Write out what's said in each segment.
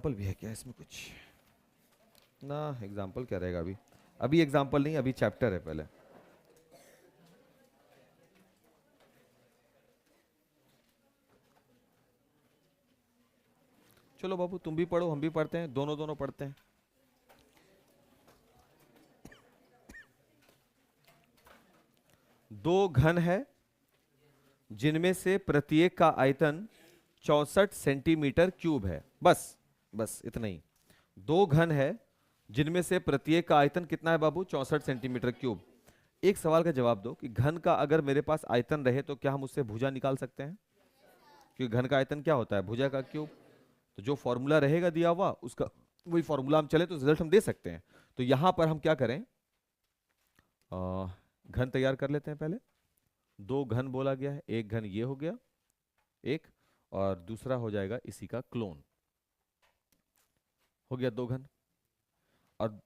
Example भी है क्या इसमें कुछ ना? एग्जाम्पल क्या रहेगा अभी? अभी एग्जाम्पल नहीं, अभी चैप्टर है पहले। चलो बाबू, तुम भी पढ़ो, हम भी पढ़ते हैं, दोनों दोनों पढ़ते हैं। दो घन है जिनमें से प्रत्येक का आयतन 64 सेंटीमीटर क्यूब है। बस बस इतना ही। दो घन है जिनमें से प्रत्येक का आयतन कितना है बाबू? 64 सेंटीमीटर क्यूब। एक सवाल का जवाब दो कि घन का अगर मेरे पास आयतन रहे तो क्या हम उससे भुजा निकाल सकते हैं? क्योंकि घन का आयतन क्या होता है? भुजा का क्यूब। तो जो फॉर्मूला रहेगा दिया हुआ उसका वही फॉर्मूला हम चले तो रिजल्ट हम दे सकते हैं। तो यहां पर हम क्या करें, घन तैयार कर लेते हैं पहले। दो घन बोला गया है, एक घन ये हो गया एक, और दूसरा हो जाएगा इसी का क्लोन। हो गया दो घन। और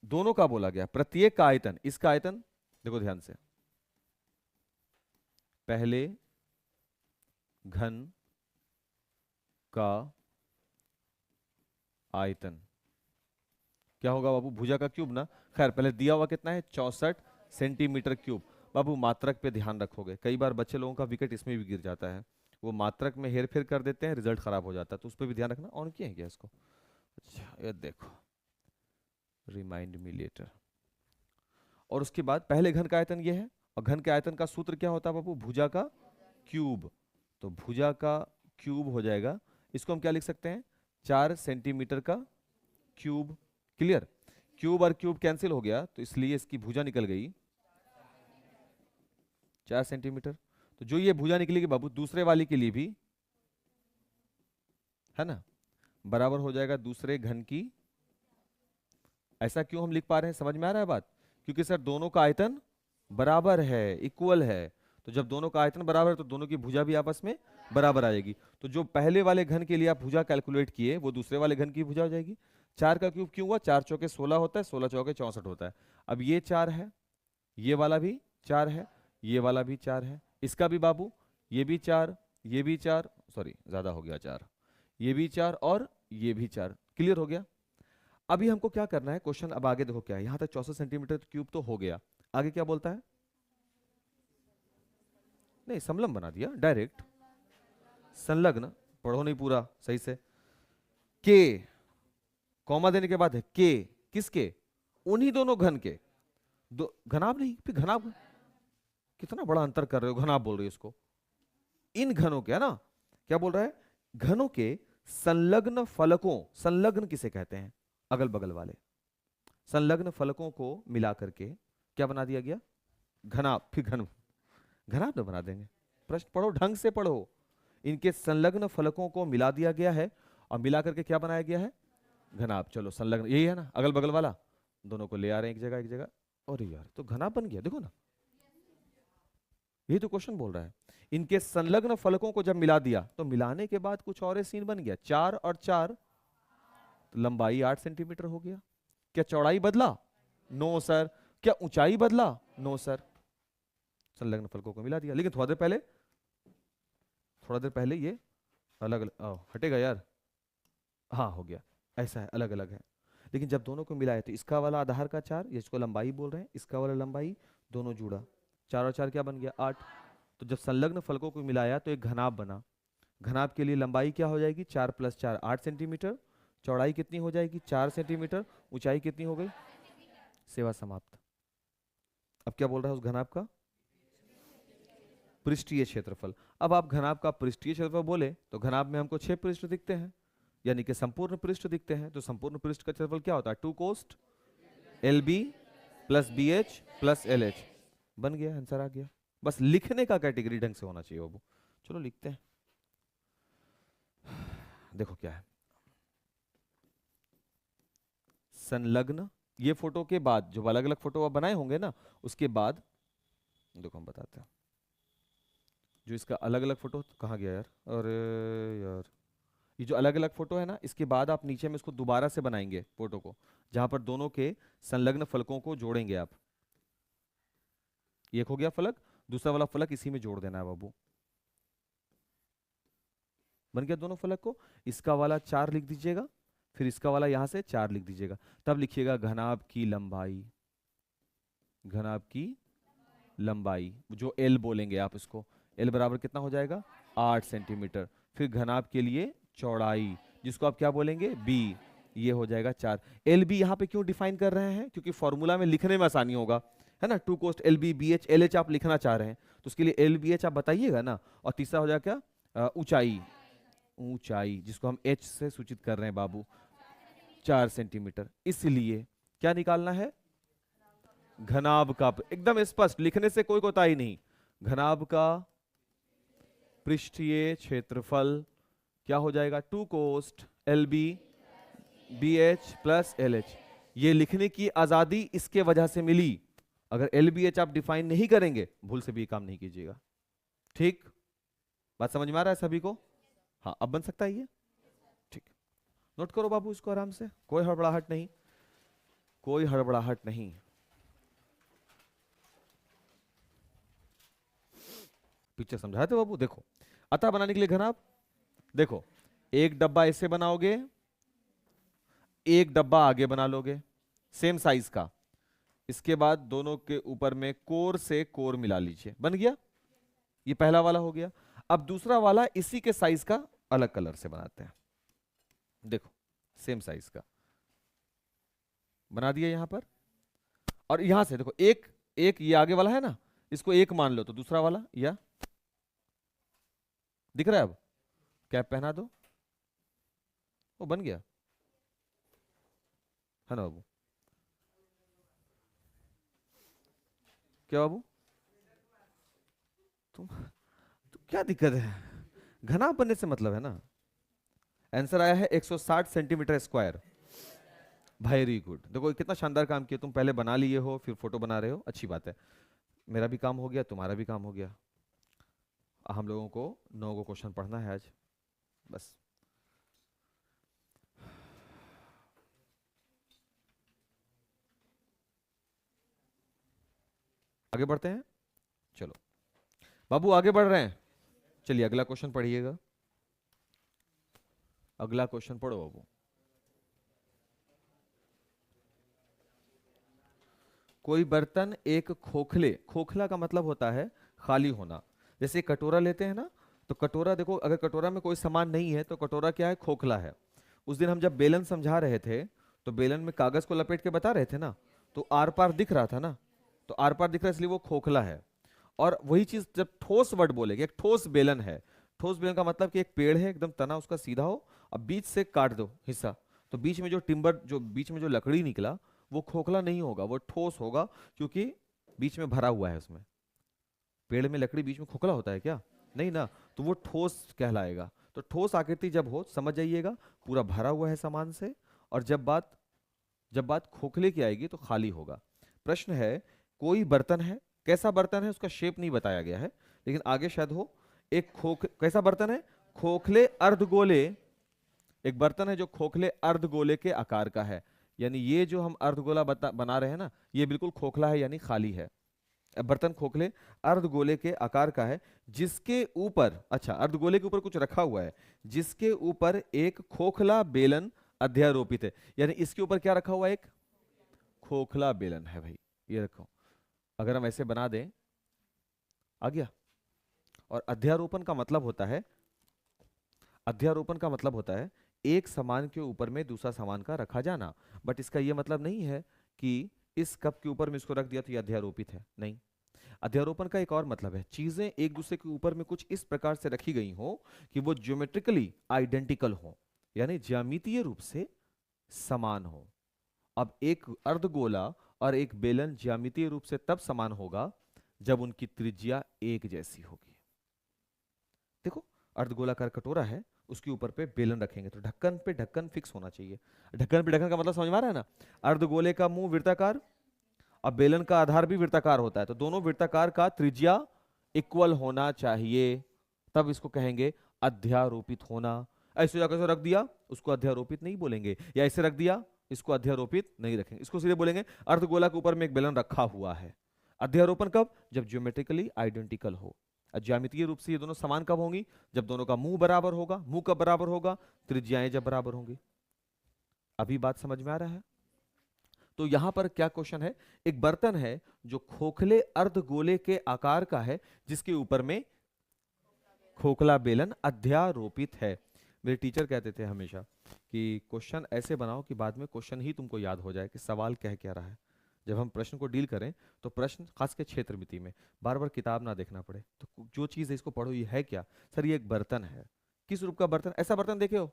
दोनों का बोला गया प्रत्येक का आयतन, इसका आयतन देखो ध्यान से, पहले घन का आयतन क्या होगा बाबू? भुजा का क्यूब ना। खैर पहले दिया हुआ कितना है? 64 सेंटीमीटर क्यूब। बाबू मात्रक पे ध्यान रखोगे, कई बार बच्चे लोगों का विकेट इसमें भी गिर जाता है, वो मात्रक में हेर फेर कर देते हैं, रिजल्ट खराब हो जाता है, तो उस पर भी ध्यान रखना। ऑन किए हैं क्या इसको? अच्छा ये देखो, रिमाइंड मी लेटर। और उसके बाद पहले घन का आयतन ये है, और घन के आयतन का सूत्र क्या होता है बाबू? भुजा का क्यूब। तो भुजा का क्यूब हो जाएगा, इसको हम क्या लिख सकते हैं? 4 सेंटीमीटर का क्यूब। क्लियर? क्यूब और क्यूब कैंसिल हो गया, तो इसलिए इसकी भुजा निकल गई 4 सेंटीमीटर। तो जो ये भुजा निकलेगी बाबू दूसरे वाली के लिए भी, है ना, बराबर हो जाएगा दूसरे घन की। ऐसा क्यों हम लिख पा रहे हैं, समझ में आ रहा है बात? क्योंकि सर दोनों का आयतन बराबर है, इक्वल है। तो जब दोनों का आयतन बराबर है तो दोनों की भुजा भी आपस में बराबर आएगी। तो जो पहले वाले घन के लिए आप भुजा कैलकुलेट किए वो दूसरे वाले घन की भुजा हो जाएगी। 4 का क्यूब क्यों हुआ? 4 चौके 16 होता है, 16 चौके 64 होता है। अब ये 4 है, ये वाला भी 4 है, ये वाला भी 4 है, इसका भी बाबू ये भी 4, ये भी 4, सॉरी ज्यादा हो गया 4, ये भी 4 और ये भी 4। क्लियर हो गया? अभी हमको क्या करना है क्वेश्चन, अब आगे देखो क्या है। यहां तक 64 सेंटीमीटर क्यूब तो हो गया, आगे क्या बोलता है? नहीं समलंब बना दिया डायरेक्ट, संलग्न। पढ़ो नहीं पूरा सही से। के कॉमा देने के बाद है के, किसके? उन्हीं दोनों घन के। दो घनाभ नहीं, फिर घनाभ, कितना बड़ा अंतर कर रहे हो, घनाभ बोल रहे हो इसको। इन घनों के, है ना, क्या बोल रहा है? घनों के संलग्न फलकों, संलग्न किसे कहते हैं? अगल बगल वाले संलग्न फलकों को मिला करके क्या बना दिया गया? घनाभ। फिर घन, घनाभ में बना देंगे। प्रश्न पढ़ो, ढंग से पढ़ो। इनके संलग्न फलकों को मिला दिया गया है और मिला करके क्या बनाया गया है? घनाभ। चलो संलग्न यही है ना, अगल बगल वाला, दोनों को ले आ रहे हैं एक जगह एक जगह। अरे यार तो घनाभ बन गया, देखो ना, यही तो क्वेश्चन बोल रहा है। इनके संलग्न फलकों को जब मिला दिया तो मिलाने के बाद कुछ और सीन बन गया, 4 और 4, तो लंबाई 8 सेंटीमीटर हो गया। क्या चौड़ाई बदला? No sir. क्या ऊंचाई बदला? No sir. संलग्न फलकों को मिला दिया, लेकिन थोड़ा देर पहले ये अलग अलग हटेगा यार। हाँ हो गया, ऐसा है, अलग अलग है। लेकिन जब दोनों को मिलाया तो इसका वाला आधार का 4, इसको लंबाई बोल रहे हैं, इसका वाला लंबाई, दोनों जुड़ा, 4 और 4 क्या बन गया? 8। तो जब संलग्न फलकों को मिलाया तो एक घनाभ बना। घनाभ के लिए लंबाई क्या हो जाएगी? 4 + 4 8 सेंटीमीटर। चौड़ाई कितनी हो जाएगी? 4 सेंटीमीटर। ऊंचाई कितनी हो गई? सेवा समाप्त। अब क्या बोल रहा है उस घनाभ का? पृष्ठीय क्षेत्रफल। अब आप घनाभ का पृष्ठीय क्षेत्रफल बोले तो घनाभ में हमको 6 पृष्ठ दिखते हैं, यानी कि संपूर्ण पृष्ठ दिखते हैं। तो संपूर्ण पृष्ठ का क्षेत्रफल क्या होता है? 2 कोस्ट LB + BH + LH। बन गया, आंसर आ गया। बस लिखने का कैटेगरी ढंग से होना चाहिए बाबू। चलो लिखते हैं, देखो क्या है। संलग्न, ये फोटो के बाद जो अलग अलग फोटो आप बनाए होंगे ना, उसके बाद देखो हम बताते हैं। जो इसका अलग अलग फोटो कहाँ गया यार? अरे यार, ये जो अलग अलग फोटो है ना, इसके बाद आप नीचे में इसको दोबारा से बनाएंगे फोटो को, जहां पर दोनों के संलग्न फलकों को जोड़ेंगे आप। एक हो गया फलक, दूसरा वाला फलक इसी में जोड़ देना है बाबू। बन गया दोनों फलक को। इसका वाला 4 लिख दीजिएगा, फिर इसका वाला यहां से 4 लिख दीजिएगा, तब लिखिएगा घनाभ की लंबाई, घनाभ की लंबाई जो एल बोलेंगे आप इसको, एल बराबर कितना हो जाएगा 8 सेंटीमीटर। फिर घनाभ के लिए चौड़ाई जिसको आप क्या बोलेंगे बी, ये हो जाएगा 4। एल बी यहाँ पे क्यों डिफाइन कर रहे हैं, क्योंकि फॉर्मूला में लिखने में आसानी होगा, है ना। 2 कोस्ट L B B H L H आप लिखना चाह रहे हैं तो उसके लिए एल बी एच आप बताइएगा ना। और तीसरा हो जाएगा क्या ऊंचाई, ऊंचाई जिसको हम एच से सूचित कर रहे हैं बाबू 4 सेंटीमीटर। इसलिए क्या निकालना है घनाभ का, एकदम स्पष्ट लिखने से कोई कोताही नहीं, घनाभ का पृष्ठीय क्षेत्रफल क्या हो जाएगा 2 कोस्ट L B B H plus L H. ये लिखने की आजादी इसके वजह से मिली, अगर एल बी एच आप डिफाइन नहीं करेंगे भूल से भी काम नहीं कीजिएगा, ठीक। बात समझ में आ रहा है सभी को, हाँ अब बन सकता है ये, ठीक। नोट करो बाबू इसको आराम से, कोई हड़बड़ाहट नहीं, कोई हड़बड़ाहट नहीं। पिक्चर समझाए थे बाबू, देखो अतः बनाने के लिए घनाभ, देखो एक डब्बा ऐसे बनाओगे, एक डब्बा आगे बना लोगे सेम साइज का, इसके बाद दोनों के ऊपर में कोर से कोर मिला लीजिए, बन गया, ये पहला वाला हो गया। अब दूसरा वाला इसी के साइज का अलग कलर से बनाते हैं, देखो सेम साइज का बना दिया यहां पर। और यहां से देखो एक एक ये आगे वाला है ना, इसको एक मान लो, तो दूसरा वाला या दिख रहा है, अब कैप पहना दो, वो बन गया, है ना बाबू। क्या बाबू तुम क्या दिक्कत है, घना बनने से मतलब है ना। आंसर आया है 160 सेंटीमीटर स्क्वायर, वेरी गुड। देखो कितना शानदार काम किया, तुम पहले बना लिए हो फिर फोटो बना रहे हो, अच्छी बात है। मेरा भी काम हो गया, तुम्हारा भी काम हो गया। हम लोगों को 9 को क्वेश्चन पढ़ना है आज, बस। आगे बढ़ते हैं, चलो बाबू आगे बढ़ रहे हैं, चलिए अगला क्वेश्चन पढ़िएगा, अगला क्वेश्चन पढ़ो बाबू। कोई बर्तन एक खोखले, खोखला का मतलब होता है खाली होना, जैसे कटोरा लेते हैं ना, तो कटोरा देखो अगर कटोरा में कोई सामान नहीं है तो कटोरा क्या है खोखला है। उस दिन हम जब बेलन समझा रहे थे तो बेलन में कागज को लपेट के बता रहे थे ना, तो आर पार दिख रहा था ना, तो आर पार दिख रहा है इसलिए वो खोखला है। और वही चीज जब ठोस वर्ड बोलेगे, एक ठोस बेलन है, ठोस बेलन का मतलब कि एक पेड़ है एकदम तना उसका सीधा हो, अब बीच से काट दो हिस्सा, तो बीच में जो टिम्बर, जो बीच में जो लकड़ी निकला वो खोखला नहीं होगा, वो ठोस होगा, क्योंकि बीच में भरा हुआ है उसमें। पेड़ में लकड़ी बीच में खोखला होता है क्या, नहीं ना, तो वो ठोस कहलाएगा। तो ठोस आकृति जब हो समझ जाइएगा पूरा भरा हुआ है सामान से, और जब बात खोखले की आएगी तो खाली होगा। प्रश्न है कोई बर्तन है, कैसा बर्तन है उसका शेप नहीं बताया गया है, लेकिन आगे शायद हो, एक कैसा बर्तन है खोखले अर्धगोले, एक बर्तन है जो खोखले अर्धगोले के आकार का है, यानी ये जो हम अर्धगोला बना रहे हैं ना ये बिल्कुल खोखला है यानी खाली है। बर्तन खोखले अर्धगोले के आकार का है, जिसके ऊपर, अच्छा अर्धगोले के ऊपर कुछ रखा हुआ है, जिसके ऊपर एक खोखला बेलन अध्यारोपित है, यानी इसके ऊपर क्या रखा हुआ है, एक खोखला बेलन है भाई, ये रखो। अगर हम ऐसे बना दें, आ गया। और अध्यारोपण का मतलब होता है, अध्यारोपण का मतलब होता है एक सामान के ऊपर में दूसरा सामान का रखा जाना, बट इसका यह मतलब नहीं है कि इस कप के ऊपर में इसको रख दिया तो यह अध्यारोपित है, नहीं। अध्यारोपण का एक और मतलब है चीजें एक दूसरे के ऊपर में कुछ इस प्रकार से रखी गई हो कि वो ज्योमेट्रिकली आइडेंटिकल हो, यानी ज्यामितीय रूप से समान हो। अब एक अर्धगोला और एक बेलन ज्यामितीय रूप से तब समान होगा जब उनकी त्रिज्या एक जैसी होगी। देखो अर्धगोलाकार कटोरा है, उसके ऊपर पे बेलन रखेंगे तो ढक्कन पे ढक्कन फिक्स होना चाहिए, ढक्कन पे ढक्कन का मतलब समझ में आ रहा है ना। अर्धगोले का मुंह वृत्ताकार और बेलन का आधार भी वृत्ताकार होता है, तो दोनों वृत्ताकार का त्रिज्या इक्वल होना चाहिए, तब इसको कहेंगे अध्यारोपित होना। ऐसे जाकर रख दिया उसको अध्यारोपित नहीं बोलेंगे, या ऐसे रख दिया इसको अध्यारोपित नहीं रखेंगे, इसको सीधे बोलेंगे अर्धगोला के ऊपर में एक बेलन रखा हुआ है। अध्यारोपण कब, जब ज्योमेट्रिकली आइडेंटिकल हो। ज्यामितीय रूप से ये दोनों समान कब होंगी, जब दोनों का मुंह बराबर होगा। मुंह कब बराबर होगा, त्रिज्याएं जब बराबर होंगी। अभी बात समझ में आ रहा है? तो यहां पर क्या क्वेश्चन है, एक बर्तन है जो खोखले अर्धगोले के आकार का है, जिसके ऊपर में खोखला बेलन अध्यारोपित है। मेरे टीचर कहते थे हमेशा कि क्वेश्चन ऐसे बनाओ कि बाद में क्वेश्चन ही तुमको याद हो जाए कि सवाल कह क्या रहा है। जब हम प्रश्न को डील करें तो प्रश्न खास के क्षेत्र मिति में बार बार किताब ना देखना पड़े, तो जो चीज है इसको पढ़ो, ये है क्या सर, ये एक बर्तन है। किस रूप का बर्तन, ऐसा बर्तन देखे हो?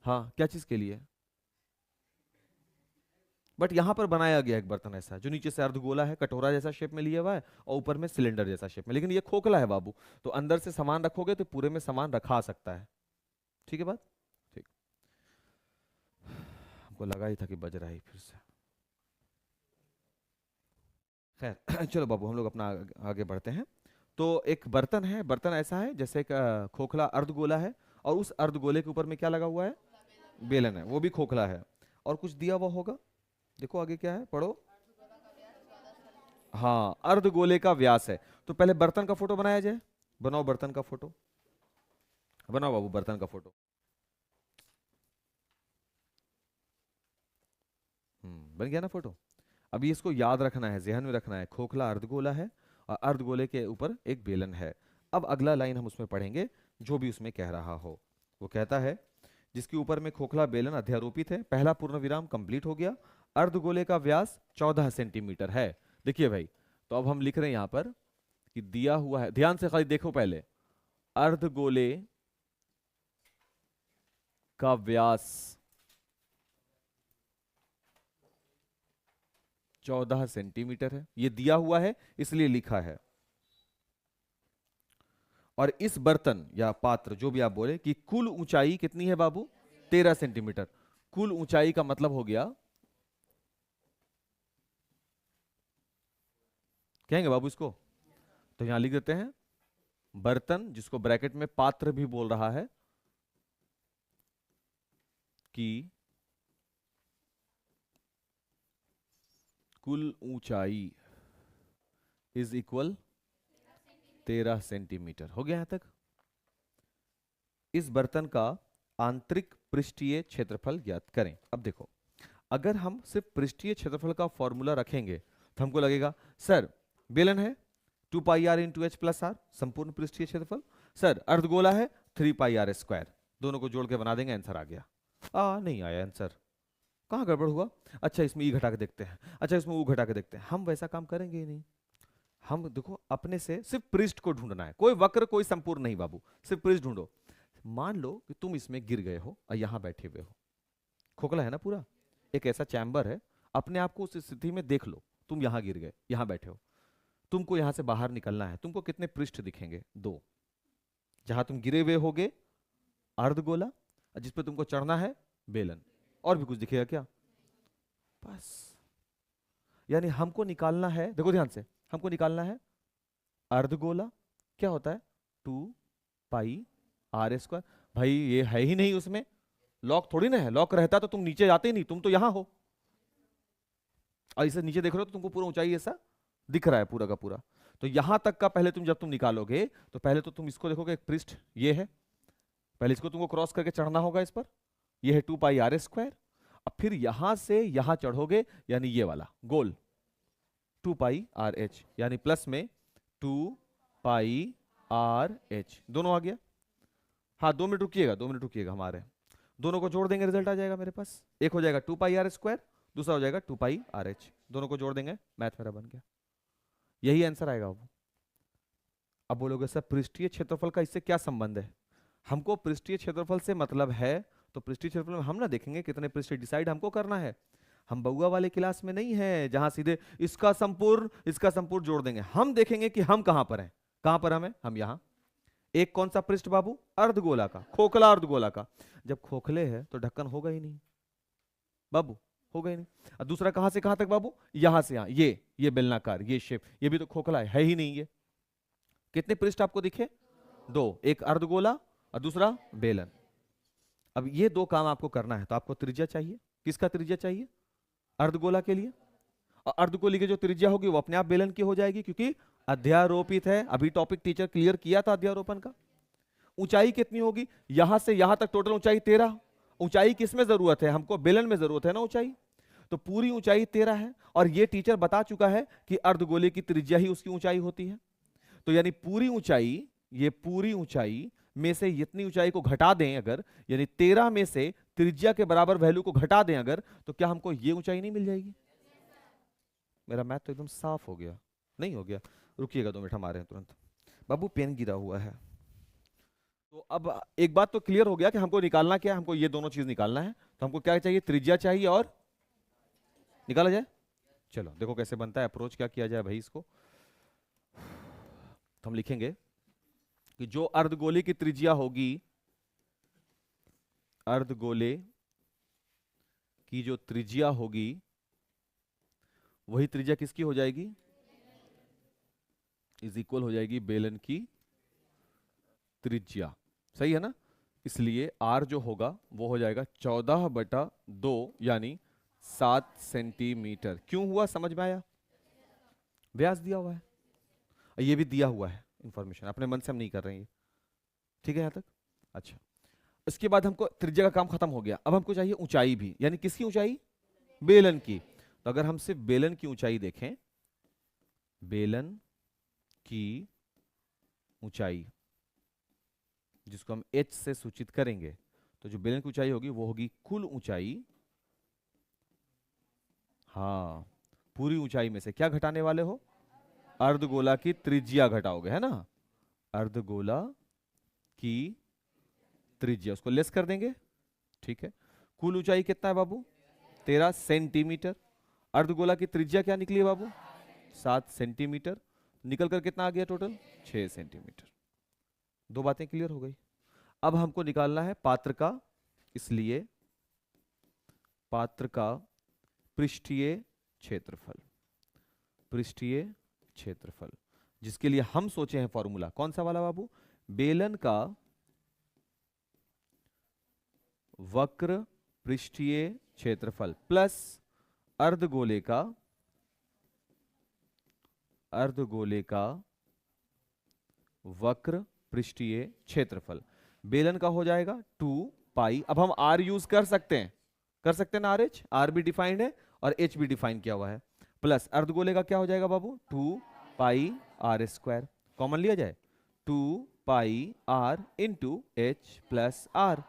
हाँ, क्या चीज के लिए? बट यहां पर बनाया गया एक बर्तन ऐसा जो नीचे से अर्धगोला है, कटोरा जैसा शेप में लिया हुआ है, और ऊपर में सिलेंडर जैसा शेप में, लेकिन ये खोखला है बाबू। तो अंदर से सामान रखोगे तो पूरे में सामान रखा सकता है। ठीक है बात? ठीक, हमको लगा ही था कि बज रहा है फिर से। खैर चलो बाबू, हम लोग अपना आगे बढ़ते हैं। तो एक बर्तन है, बर्तन ऐसा है जैसे एक खोखला अर्धगोला है, और उस अर्धगोले के ऊपर में क्या लगा हुआ है? बेलन है, वो भी खोखला है, और कुछ दिया हुआ होगा। देखो आगे क्या है, पढ़ो। हाँ, अर्धगोले का व्यास है। तो पहले बर्तन का फोटो बनाया जाए। बनाओ बर्तन का फोटो, बनाओ बाबू बर्तन का फोटो। बन गया ना फोटो? अभी इसको याद रखना है, ध्यान में रखना है, खोखला अर्धगोला है और अर्धगोले के ऊपर एक बेलन है। अब अगला लाइन हम उसमें पढ़ेंगे, जो भी उसमें कह रहा हो। वो कहता है जिसके ऊपर में खोखला बेलन अध्यारोपित है, पहला पूर्ण विराम कंप्लीट हो गया, अर्धगोले का व्यास 14 सेंटीमीटर है। देखिए भाई, तो अब हम लिख रहे हैं यहां पर कि दिया हुआ है, ध्यान से खाली देखो पहले, अर्धगोले का व्यास 14 सेंटीमीटर है, ये दिया हुआ है इसलिए लिखा है। और इस बर्तन या पात्र जो भी आप बोले कि कुल ऊंचाई कितनी है बाबू? 13 सेंटीमीटर। कुल ऊंचाई का मतलब हो गया, कहेंगे बाबू इसको, तो यहां लिख देते हैं बर्तन, जिसको ब्रैकेट में पात्र भी बोल रहा है, कि कुल ऊंचाई इज इक्वल 13 सेंटीमीटर। हो गया यहां तक? इस बर्तन का आंतरिक पृष्ठीय क्षेत्रफल ज्ञात करें। अब देखो, अगर हम सिर्फ पृष्ठीय क्षेत्रफल का फॉर्मूला रखेंगे तो हमको लगेगा सर बेलन है 2 pi r into H plus r, संपूर्ण पृष्ठीय क्षेत्रफल। सर अर्धगोला है 3 पाई आर स्क्वायर, दोनों को जोड़ के बना देंगे, आंसर आ गया। नहीं आया आंसर, कहां गड़बड़ हुआ? अच्छा इसमें ई घटा के देखते हैं, अच्छा इसमें ऊ घटा के देखते हैं। हम वैसा काम करेंगे ही नहीं। हम देखो अपने से सिर्फ पृष्ठ को ढूंढना है, कोई वक्र कोई संपूर्ण नहीं बाबू, सिर्फ पृष्ठ ढूंढो। मान लो कि तुम इसमें गिर गए हो और यहां बैठे हुए हो, खोखला है ना पूरा, एक ऐसा चैम्बर है, अपने आप को उस स्थिति में देख लो, तुम यहां गिर गए, यहां बैठे हो, तुमको यहां से बाहर निकलना है, तुमको कितने पृष्ठ दिखेंगे? 2। जहां तुम गिरे हुए होगे अर्धगोला, जिस पे तुमको चढ़ना है बेलन, और भी कुछ दिखेगा क्या? बस, यानी हमको निकालना है, देखो ध्यान से, हमको निकालना है अर्धगोला क्या होता है 2 पाई आर स्क्वायर। भाई ये है ही नहीं उसमें, लॉक थोड़ी ना है, लॉक रहता तो तुम नीचे जाते ही नहीं, तुम तो यहां हो, और इसे नीचे देख रहे हो तो तुमको पूरा ऊंचाई ऐसा दिख रहा है पूरा का पूरा। तो यहां तक का पहले तुम जब तुम निकालोगे तो पहले तो तुम इसको देखोगे, एक पृष्ठ ये है, पहले इसको तुमको क्रॉस करके चढ़ना होगा इस पर, ये है 2 पाई आर स्क्वायर। अब फिर यहां से यहां चढ़ोगे, यानी ये वाला गोल 2 पाई आर एच, यानी प्लस में 2 पाई आर एच, दोनों आ गया। हाँ 2 मिनट रुकिएगा, 2 मिनट रुकिएगा, हमारे दोनों को जोड़ देंगे, रिजल्ट आ जाएगा मेरे पास। एक हो जाएगा 2 पाई आर स्क्वायर, दूसरा हो जाएगा 2 पाई आर एच, दोनों को जोड़ देंगे, मैथ मेरा बन गया, यही आंसर आएगा। अब बोलोगे सर पृष्ठीय क्षेत्रफल का इससे क्या संबंध है? हमको पृष्ठीय क्षेत्रफल से मतलब है, तो पृष्ठीय क्षेत्रफल में हम ना देखेंगे कितने पृष्ठ डिसाइड हमको करना है। हम बउआ वाले क्लास में नहीं है जहां सीधे इसका संपूर्ण जोड़ देंगे। हम देखेंगे कि हम कहां पर हैं, कहां पर हम यहां। एक कौन सा पृष्ठ बाबू? अर्धगोला का, खोखला अर्धगोला का। जब खोखले है तो ढक्कन होगा ही नहीं बाबू, होगा ही नहीं। और दूसरा कहां से कहां तक बाबू? यहां से यहां, ये बेलनाकार, ये शेप, ये भी तो खोखला है ही नहीं। ये कितने पृष्ठ आपको दिखे? 2, एक अर्धगोला और दूसरा बेलन। अब ये 2 काम आपको करना है, तो आपको त्रिज्या चाहिए। किसका त्रिज्या चाहिए? अर्धगोला के लिए। और अर्धगोले की जो त्रिज्या होगी वो अपने आप बेलन की हो जाएगी, क्योंकि अध्यारोपित है। अभी टॉपिक टीचर क्लियर किया था अध्यारोपण का। ऊंचाई कितनी होगी? यहां से यहां तक टोटल ऊंचाई 13, ऊंचाई किस में जरूरत है, हमको बेलन में जरूरत है ना ऊंचाई। तो पूरी ऊंचाई 13 है, और ये टीचर बता चुका है कि अर्धगोले की त्रिज्या ही उसकी ऊंचाई होती है। तो यानी पूरी ऊंचाई, ये पूरी ऊंचाई में से इतनी ऊंचाई को घटा दें अगर, यानी 13 में से त्रिज्या के बराबर वैल्यू को घटा दें अगर, तो क्या हमको ये ऊंचाई नहीं मिल जाएगी? मेरा मैथ तो एकदम साफ हो गया, नहीं हो गया? रुकिएगा 2 मिनट, हम आ रहे हैं तुरंत। बाबू पेन गिरा हुआ है। तो अब एक बात तो क्लियर हो गया कि हमको निकालना क्या है, हमको ये दोनों चीज निकालना है। तो हमको क्या चाहिए, त्रिज्या चाहिए और निकाला जाए। चलो देखो कैसे बनता है, अप्रोच क्या किया जाए भाई इसको। तो हम लिखेंगे कि जो अर्धगोले की त्रिज्या होगी, अर्धगोले की जो त्रिज्या होगी वही त्रिज्या किसकी हो जाएगी, इज इक्वल हो जाएगी बेलन की त्रिज्या। सही है ना? इसलिए r जो होगा वो हो जाएगा 14/2 यानी 7 सेंटीमीटर। क्यों हुआ, समझ में आया? व्यास दिया हुआ है, ये भी दिया हुआ है इंफॉर्मेशन, अपने मन से हम नहीं कर रहे हैं ये। ठीक है यहां तक? अच्छा, इसके बाद हमको त्रिज्या का काम खत्म हो गया। अब हमको चाहिए ऊंचाई भी, यानी किसकी ऊंचाई, बेलन की। तो अगर हम सिर्फ बेलन की ऊंचाई देखें, बेलन की ऊंचाई जिसको हम h से सूचित करेंगे, तो जो बेलन की ऊंचाई होगी वो होगी कुल ऊंचाई। हाँ, पूरी ऊंचाई में से क्या घटाने वाले हो, अर्धगोला की त्रिज्या घटाओगे, है ना? अर्धगोला की त्रिज्या, उसको लेस कर देंगे। ठीक है, कुल ऊंचाई कितना है बाबू, 13 सेंटीमीटर। अर्धगोला की त्रिज्या क्या निकली है बाबू, 7 सेंटीमीटर। निकल कर कितना आ गया टोटल, 6 सेंटीमीटर। दो बातें क्लियर हो गई। अब हमको निकालना है पात्र का, इसलिए पात्र का पृष्ठीय क्षेत्रफल, पृष्ठीय क्षेत्रफल, जिसके लिए हम सोचे हैं फॉर्मूला कौन सा वाला बाबू, बेलन का वक्र पृष्ठीय क्षेत्रफल प्लस अर्धगोले का, अर्धगोले का वक्र पृष्ठीय क्षेत्रफल। बेलन का हो जाएगा 2 पाई। अब हम r यूज कर सकते हैं ना, r भी डिफाइंड है और h भी डिफाइन किया हुआ है। प्लस अर्धगोले का क्या हो जाएगा बाबू, 2 पाई r स्क्वायर। कॉमन लिया जाए, 2 पाई r into h plus r।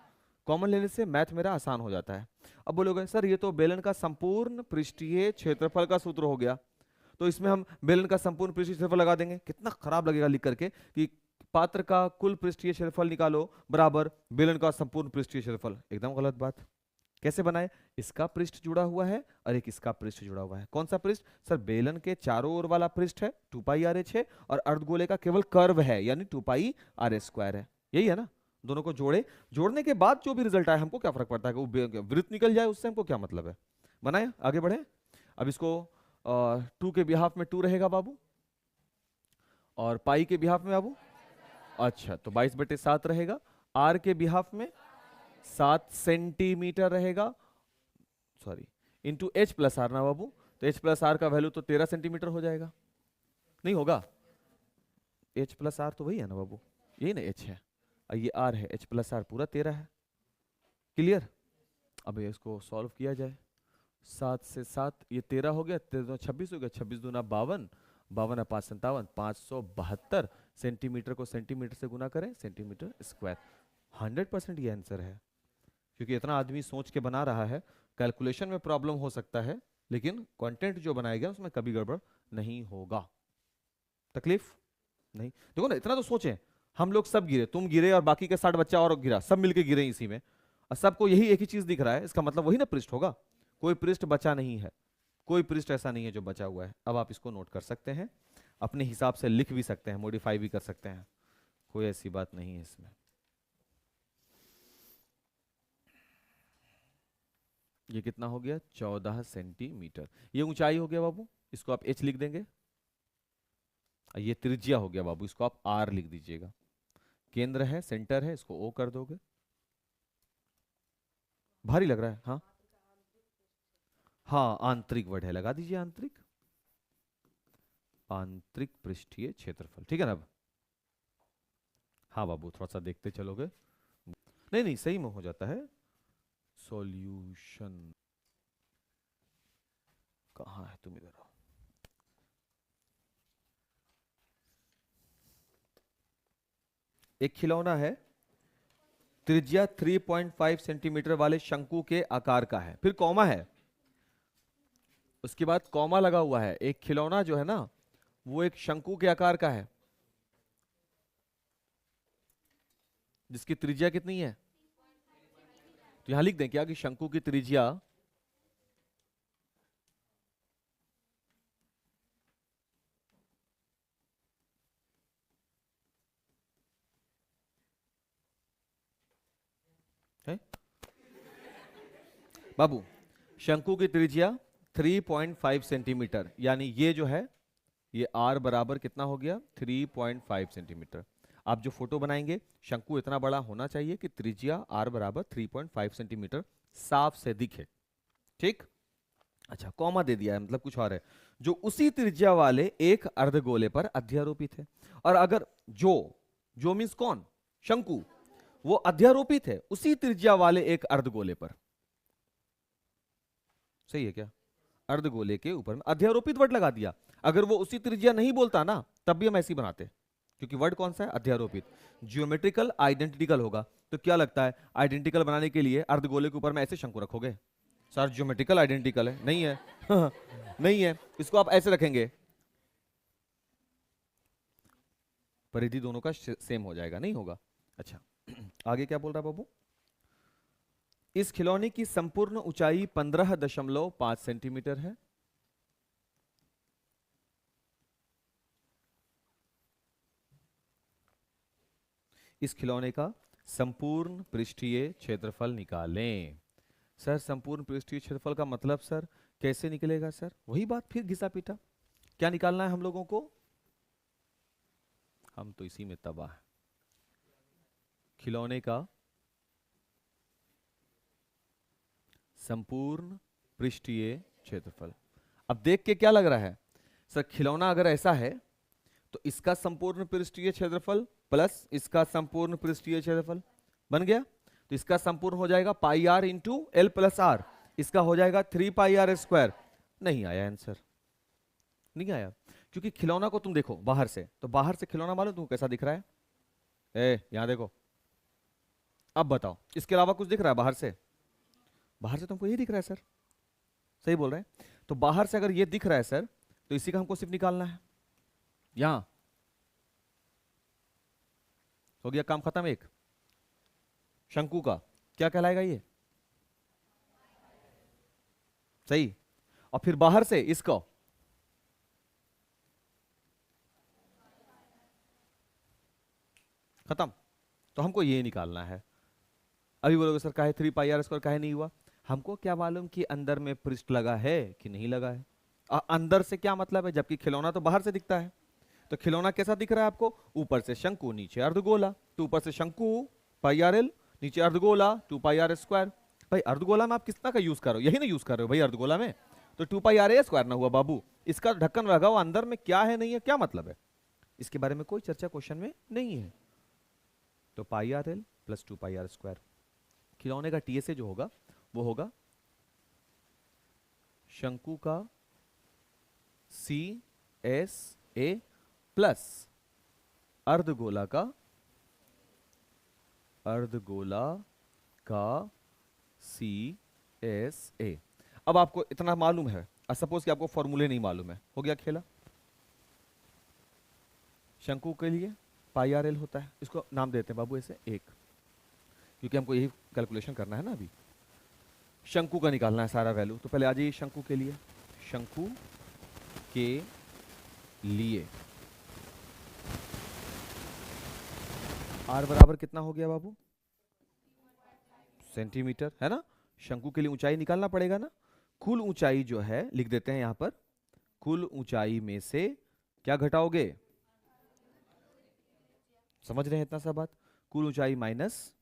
Common लेने से मैथ मेरा आसान हो जाता है। अब बोलोगे सर ये तो बेलन का संपूर्ण पृष्ठीय क्षेत्रफल का सूत्र हो गया, तो इसमें हम बेलन का संपूर्ण पृष्ठीय क्षेत्रफल लगा देंगे। कितना खराब लगेगा लिख करके कि पात्र का कुल पृष्ठीय क्षेत्रफल निकालो बराबर बेलन का संपूर्ण पृष्ठीय क्षेत्रफल। एकदम गलत बात। कैसे बनाए, इसका पृष्ठ जुड़ा हुआ है और एक इसका पृष्ठ जुड़ा हुआ है। कौन सा पृष्ठ सर, बेलन के चारों ओर वाला पृष्ठ है 2 पाई आर एच है, और अर्धगोले का केवल कर्व है यानी 2 पाई आर एच स्क्वायर है। यही है ना? दोनों को जोड़ने के बाद जो भी रिजल्ट आए हमको क्या फर्क पड़ता है, वो वृत्त निकल जाए उससे हमको क्या मतलब है। बनाए, आगे बढ़े। अब इसको 2 के बिहाफ में 2 रहेगा बाबू, और पाई के बिहाफ में बाबू, अच्छा तो 22/7 रहेगा। आर के बिहाफ में 7 सेंटीमीटर रहेगा, sorry into H plus R ना बाबू, तो एच प्लस आर का वैल्यू तो 13 सेंटीमीटर हो जाएगा। नहीं होगा, एच प्लस आर तो वही है ना बाबू, यही ना एच है, ये आर है, एच प्लस आर पूरा 13 है। क्लियर? अब इसको सॉल्व किया जाए। 7 से 7 ये 13 हो गया, 13 26 हो गया, 26 दूना 52, 52 5 57, 572 सेंटीमीटर को सेंटीमीटर से गुना करें, सेंटीमीटर स्क्वायर। 100% ये आंसर है, क्योंकि इतना आदमी सोच के बना रहा है। कैलकुलेशन में प्रॉब्लम हो सकता है, लेकिन कंटेंट जो बनाया गया उसमें कभी गड़बड़ नहीं होगा। तकलीफ नहीं। देखो ना, इतना तो सोचें, हम लोग सब गिरे, तुम गिरे और बाकी के 60 बच्चा और गिरा, सब मिलके गिरे इसी में, और सबको यही एक ही चीज दिख रहा है, इसका मतलब वही ना पृष्ठ होगा। कोई पृष्ठ बचा नहीं है, कोई पृष्ठ ऐसा नहीं है जो बचा हुआ है। अब आप इसको नोट कर सकते हैं, अपने हिसाब से लिख भी सकते हैं, मॉडिफाई भी कर सकते हैं, कोई ऐसी बात नहीं है इसमें। ये कितना हो गया, 14 सेंटीमीटर। ये ऊंचाई हो गया बाबू, इसको आप h लिख देंगे। ये त्रिज्या हो गया बाबू, इसको आप r लिख दीजिएगा। केंद्र है, सेंटर है, इसको o कर दोगे। भारी लग रहा है? हाँ हाँ, आंतरिक वर्ड है, लगा दीजिए आंतरिक, आंतरिक पृष्ठीय क्षेत्रफल। ठीक है ना? अब हाँ बाबू, थोड़ा सा देखते चलोगे, नहीं नहीं सही में हो जाता है। सॉल्यूशन कहाँ है, तुम इधर आओ। एक खिलौना है, त्रिज्या 3.5 सेंटीमीटर वाले शंकु के आकार का है, फिर कॉमा है, उसके बाद कॉमा लगा हुआ है। एक खिलौना जो है ना वो एक शंकु के आकार का है, जिसकी त्रिज्या कितनी है, तो यहां लिख दें क्या कि शंकु की त्रिज्या है बाबू, शंकु की त्रिज्या 3.5 सेंटीमीटर, यानी ये जो है ये r बराबर कितना हो गया, 3.5 सेंटीमीटर। आप जो फोटो बनाएंगे शंकु इतना बड़ा होना चाहिए कि त्रिज्या r बराबर 3.5 सेंटीमीटर साफ से दिखे, ठीक। अच्छा, कॉमा दे दिया है, मतलब कुछ और है, जो उसी त्रिज्या वाले एक अर्धगोले पर अध्यारोपित है। और अगर जो मीन्स कौन, शंकु, वो अध्यारोपित है उसी त्रिज्या वाले एक अर्धगोले पर, सही है क्या, अर्धगोले के ऊपर में अध्यारोपित वर्ड लगा दिया। अगर वो उसी त्रिज्या नहीं बोलता ना तब भी हम ऐसे ही बनाते, क्योंकि वर्ड कौन सा है, अध्यारोपित। जियोमेट्रिकल आइडेंटिकल होगा, तो क्या लगता है आइडेंटिकल बनाने के लिए अर्धगोले के ऊपर में ऐसे शंकु रखोगे, सर ज्योमेट्रिकल आइडेंटिकल है, नहीं है नहीं है, इसको आप ऐसे रखेंगे, परिधि दोनों का सेम हो जाएगा, नहीं होगा। अच्छा आगे क्या बोल रहा है बाबू, इस खिलौने की संपूर्ण ऊंचाई 15.5 सेंटीमीटर है। इस खिलौने का संपूर्ण पृष्ठीय क्षेत्रफल निकालें। सर संपूर्ण पृष्ठीय क्षेत्रफल का मतलब सर कैसे निकलेगा सर, वही बात फिर घिसा पीटा, क्या निकालना है हम लोगों को, हम तो इसी में तबाह है। खिलौने का संपूर्ण पृष्ठीय क्षेत्रफल, अब देख के क्या लग रहा है सर, खिलौना अगर ऐसा है तो इसका संपूर्ण पृष्ठीय क्षेत्रफल प्लस इसका संपूर्ण पृष्ठीय क्षेत्रफल बन गया, तो इसका संपूर्ण हो जाएगा pi r into l plus r, इसका हो जाएगा 3 पाई आर स्क्वायर। नहीं आया आंसर, नहीं आया, क्योंकि खिलौना को तुम देखो बाहर से, तो बाहर से खिलौना मालूम तुमको कैसा दिख रहा है, यहां देखो, अब बताओ इसके अलावा कुछ दिख रहा है बाहर से, बाहर से तुमको ये दिख रहा है सर, सही बोल रहे हैं, तो बाहर से अगर ये दिख रहा है सर तो इसी का हमको सिर्फ निकालना है, यहां हो गया काम खत्म। एक शंकु का क्या कहलाएगा ये, सही, और फिर बाहर से इसको खत्म, तो हमको ये निकालना है। अभी बोलोगे सर काहे 3 पाई आर स्क्वायर काहे नहीं हुआ, हमको क्या मालूम कि अंदर में पृष्ठ लगा है कि नहीं लगा है, अंदर से क्या मतलब है, जबकि खिलौना तो बाहर से दिखता है, तो खिलौना कैसा दिख रहा है आपको, ऊपर से शंकु नीचे अर्धगोला, तो ऊपर से शंकु पाई आर एल, नीचे अर्धगोला 2 पाई आर स्क्वायर। भाई अर्धगोला में आप कितना का यूज कर रहे हो, यही ना यूज कर रहे हो भाई अर्धगोला में, तो 2 पाई आर ए स्क्वायर ना हुआ बाबू, इसका ढक्कन लगाओ, अंदर में क्या है नहीं है क्या मतलब है, इसके बारे में कोई चर्चा क्वेश्चन में नहीं है। तो pi are l plus 2 pi r square, खिलौने का टीएसए जो होगा वो होगा शंकु का सी एस ए प्लस अर्धगोला का सी एस ए। अब आपको इतना मालूम है, सपोज कि आपको फॉर्मूले नहीं मालूम है, हो गया खेला। शंकु के लिए पाई आर एल होता है, इसको नाम देते हैं बाबू ऐसे 1, क्योंकि हमको यही कैलकुलेशन करना है ना, अभी शंकु का निकालना है सारा वैल्यू, तो पहले आ जाइए शंकु के लिए, शंकु के लिए आर बराबर कितना हो गया बाबू, सेंटीमीटर है ना, शंकु के लिए ऊंचाई निकालना पड़ेगा ना, कुल ऊंचाई जो है लिख देते हैं यहां पर, कुल ऊंचाई में से क्या घटाओगे, समझ रहे हैं इतना सा बात, कुल ऊंचाई माइनस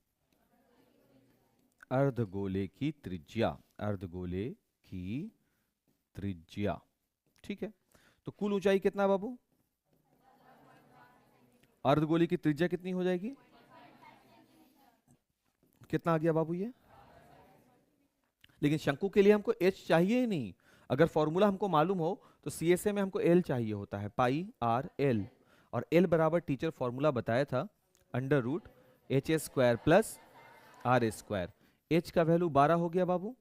अर्धगोले की त्रिज्या, अर्धगोले की त्रिज्या, ठीक है। तो कुल ऊंचाई कितना बाबू, अर्धगोले की त्रिज्या कितनी हो जाएगी, कितना आ गया बाबू ये लेकिन शंकु के लिए हमको h चाहिए ही नहीं। अगर फॉर्मूला हमको मालूम हो तो CSA में हमको l चाहिए होता है, पाई आर एल, और l बराबर टीचर फॉर्मूला बताया था under root H square plus R square. h का वैल्यू 12 हो गया बाबू,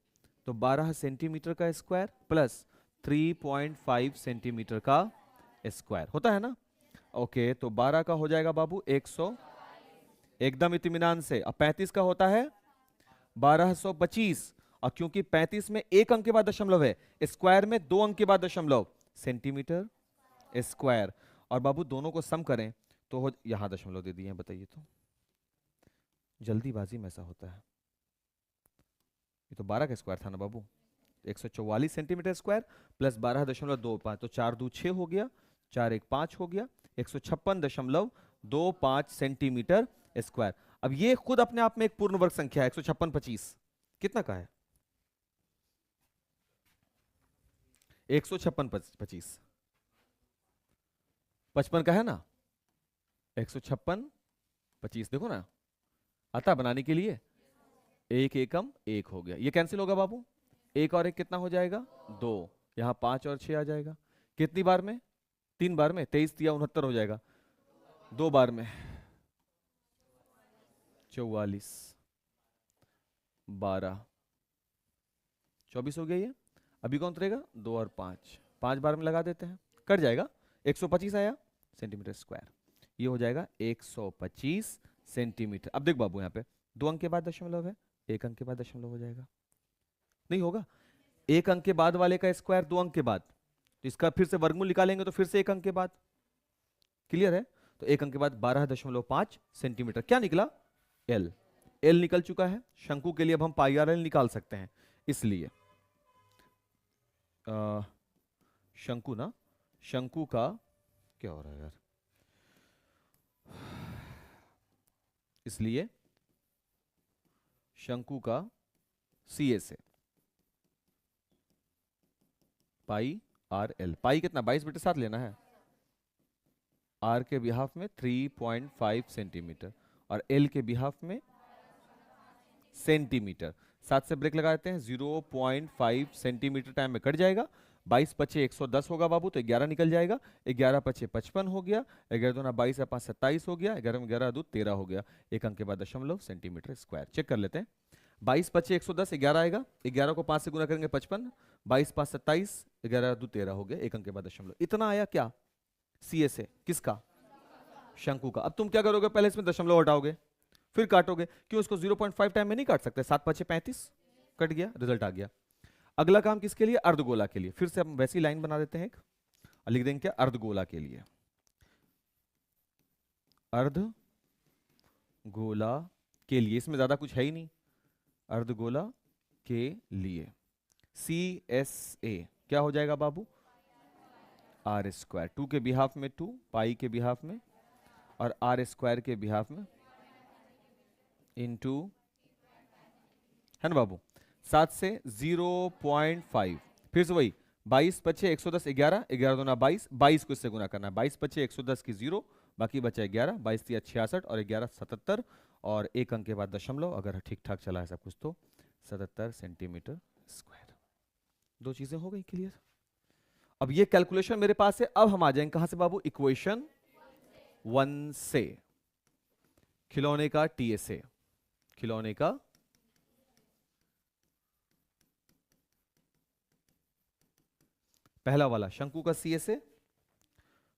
तो 12 सेंटीमीटर का स्क्वायर प्लस 3.5 सेंटीमीटर का स्क्वायर होता है ना। ओके, तो 12 का हो जाएगा बाबू 100, एकदम इत्मीनान से। अब 35 का होता है 1225, और क्योंकि 35 में एक अंक के बाद दशमलव है, स्क्वायर में 2 अंक के बाद दशमलव, सेंटीमीटर स्क्वायर। और बाबू दोनों को सम करें तो हो, यहां दशमलव दे दिए हैं, बताइए तो, जल्दीबाजी में ऐसा होता है। ये तो 12 का स्क्वायर था ना बाबू, 144 सेंटीमीटर स्क्वायर प्लस 12.25, तो 4 दूनी 6 हो गया, 4 1 5 हो गया, 156.25 सेंटीमीटर स्क्वायर। अब ये खुद अपने आप में एक पूर्ण वर्ग संख्या है। 156.25 कितना का है? 156.25 55 का है ना, 156.25 देखो ना, आता बनाने के लिए, एक एकम एक हो गया, ये कैंसिल होगा बाबू, एक और एक कितना हो जाएगा? 2, यहां 5 और 6 आ जाएगा, कितनी बार में? 3 बार में, 23 या 69 हो जाएगा, 2 बार में 44, 12, 24 हो गया ये। अभी कौन उतरेगा? 2 और 5, 5 बार में लगा देते हैं, कट जाएगा, 125 आया सेंटीमीटर स्क्वायर, ये हो जाएगा 125 सेंटीमीटर। अब देख बाबू, यहाँ पे 2 अंक के बाद दशमलव है, 1 अंक के बाद दशमलव हो जाएगा, नहीं होगा? 1 अंक के बाद वाले का स्क्वायर 2 अंक के बाद, तो इसका फिर से वर्गमूल निकालेंगे तो फिर से 1 अंक के बाद, क्लियर है? तो 1 अंक के बाद 12.5 सेंटीमीटर, क्या निकला? एल। एल निकल चुका है। शंकु के लिए अब हम पाई आर एल निकाल सकते हैं, इसलिए शंकु ना, शंकु का क्या हो रहा है यार, इसलिए शंकु का CSA पाई आर एल, पाई कितना? 22/7 लेना है, आर के बिहाफ में 3.5 सेंटीमीटर और एल के बिहाफ में सेंटीमीटर, 7 से ब्रेक लगा देते हैं, 0.5 सेंटीमीटर टाइम में कट जाएगा। 22 पचे 110 होगा बाबू, तो 11 निकल जाएगा, 11 पचे 55 हो गया, 11 दूना 22 या 5 27 हो गया, 11 में 11 दूध 13 हो गया, 1 अंक के बाद दशमलव सेंटीमीटर स्क्वायर। चेक कर लेते हैं, 22 पचे 110, 11 आएगा, 11 को 5 से गुना करेंगे 55, 22 5 27, 11 दूध 13 हो गया, 1 अंक के बाद दशमलव। इतना आया क्या? CSA किसका? शंकु का। अब तुम क्या करोगे? पहले इसमें दशमलव हटाओगे, फिर काटोगे, क्यों? इसको 0.5 टाइम में नहीं काट सकते, 7 5 35 कट गया, रिजल्ट आ गया। अगला काम किसके लिए? अर्धगोला के लिए। फिर से हम वैसी लाइन बना देते हैं एक, लिख देंगे क्या? अर्धगोला के लिए, अर्धगोला के लिए, इसमें ज्यादा कुछ है ही नहीं, अर्धगोला के लिए CSA क्या हो जाएगा बाबू? आर स्क्वायर, 2 के बिहाफ में 2, पाई के बिहाफ में, और आर स्क्वायर के बिहाफ में इनटू, है ना बाबू, 7 से 0.5, फिर से वही 22 पचे 110, 11, 11 दूना 22, 22 को इससे गुना करना है, 22 पचे 110 की 0, बाकी बचा 11, 22 तिया 66 और 11 77, और 1 अंक के बाद दशमलव, अगर ठीक ठाक चला है सब कुछ तो 77 सेंटीमीटर स्क्वायर। 2 चीजें हो गई क्लियर। अब ये कैलकुलेशन मेरे पास है, अब हम आ जाएंगे कहां से बाबू? इक्वेशन 1 से, खिलौने का TSA, खिलौने का पहला वाला शंकु का CSA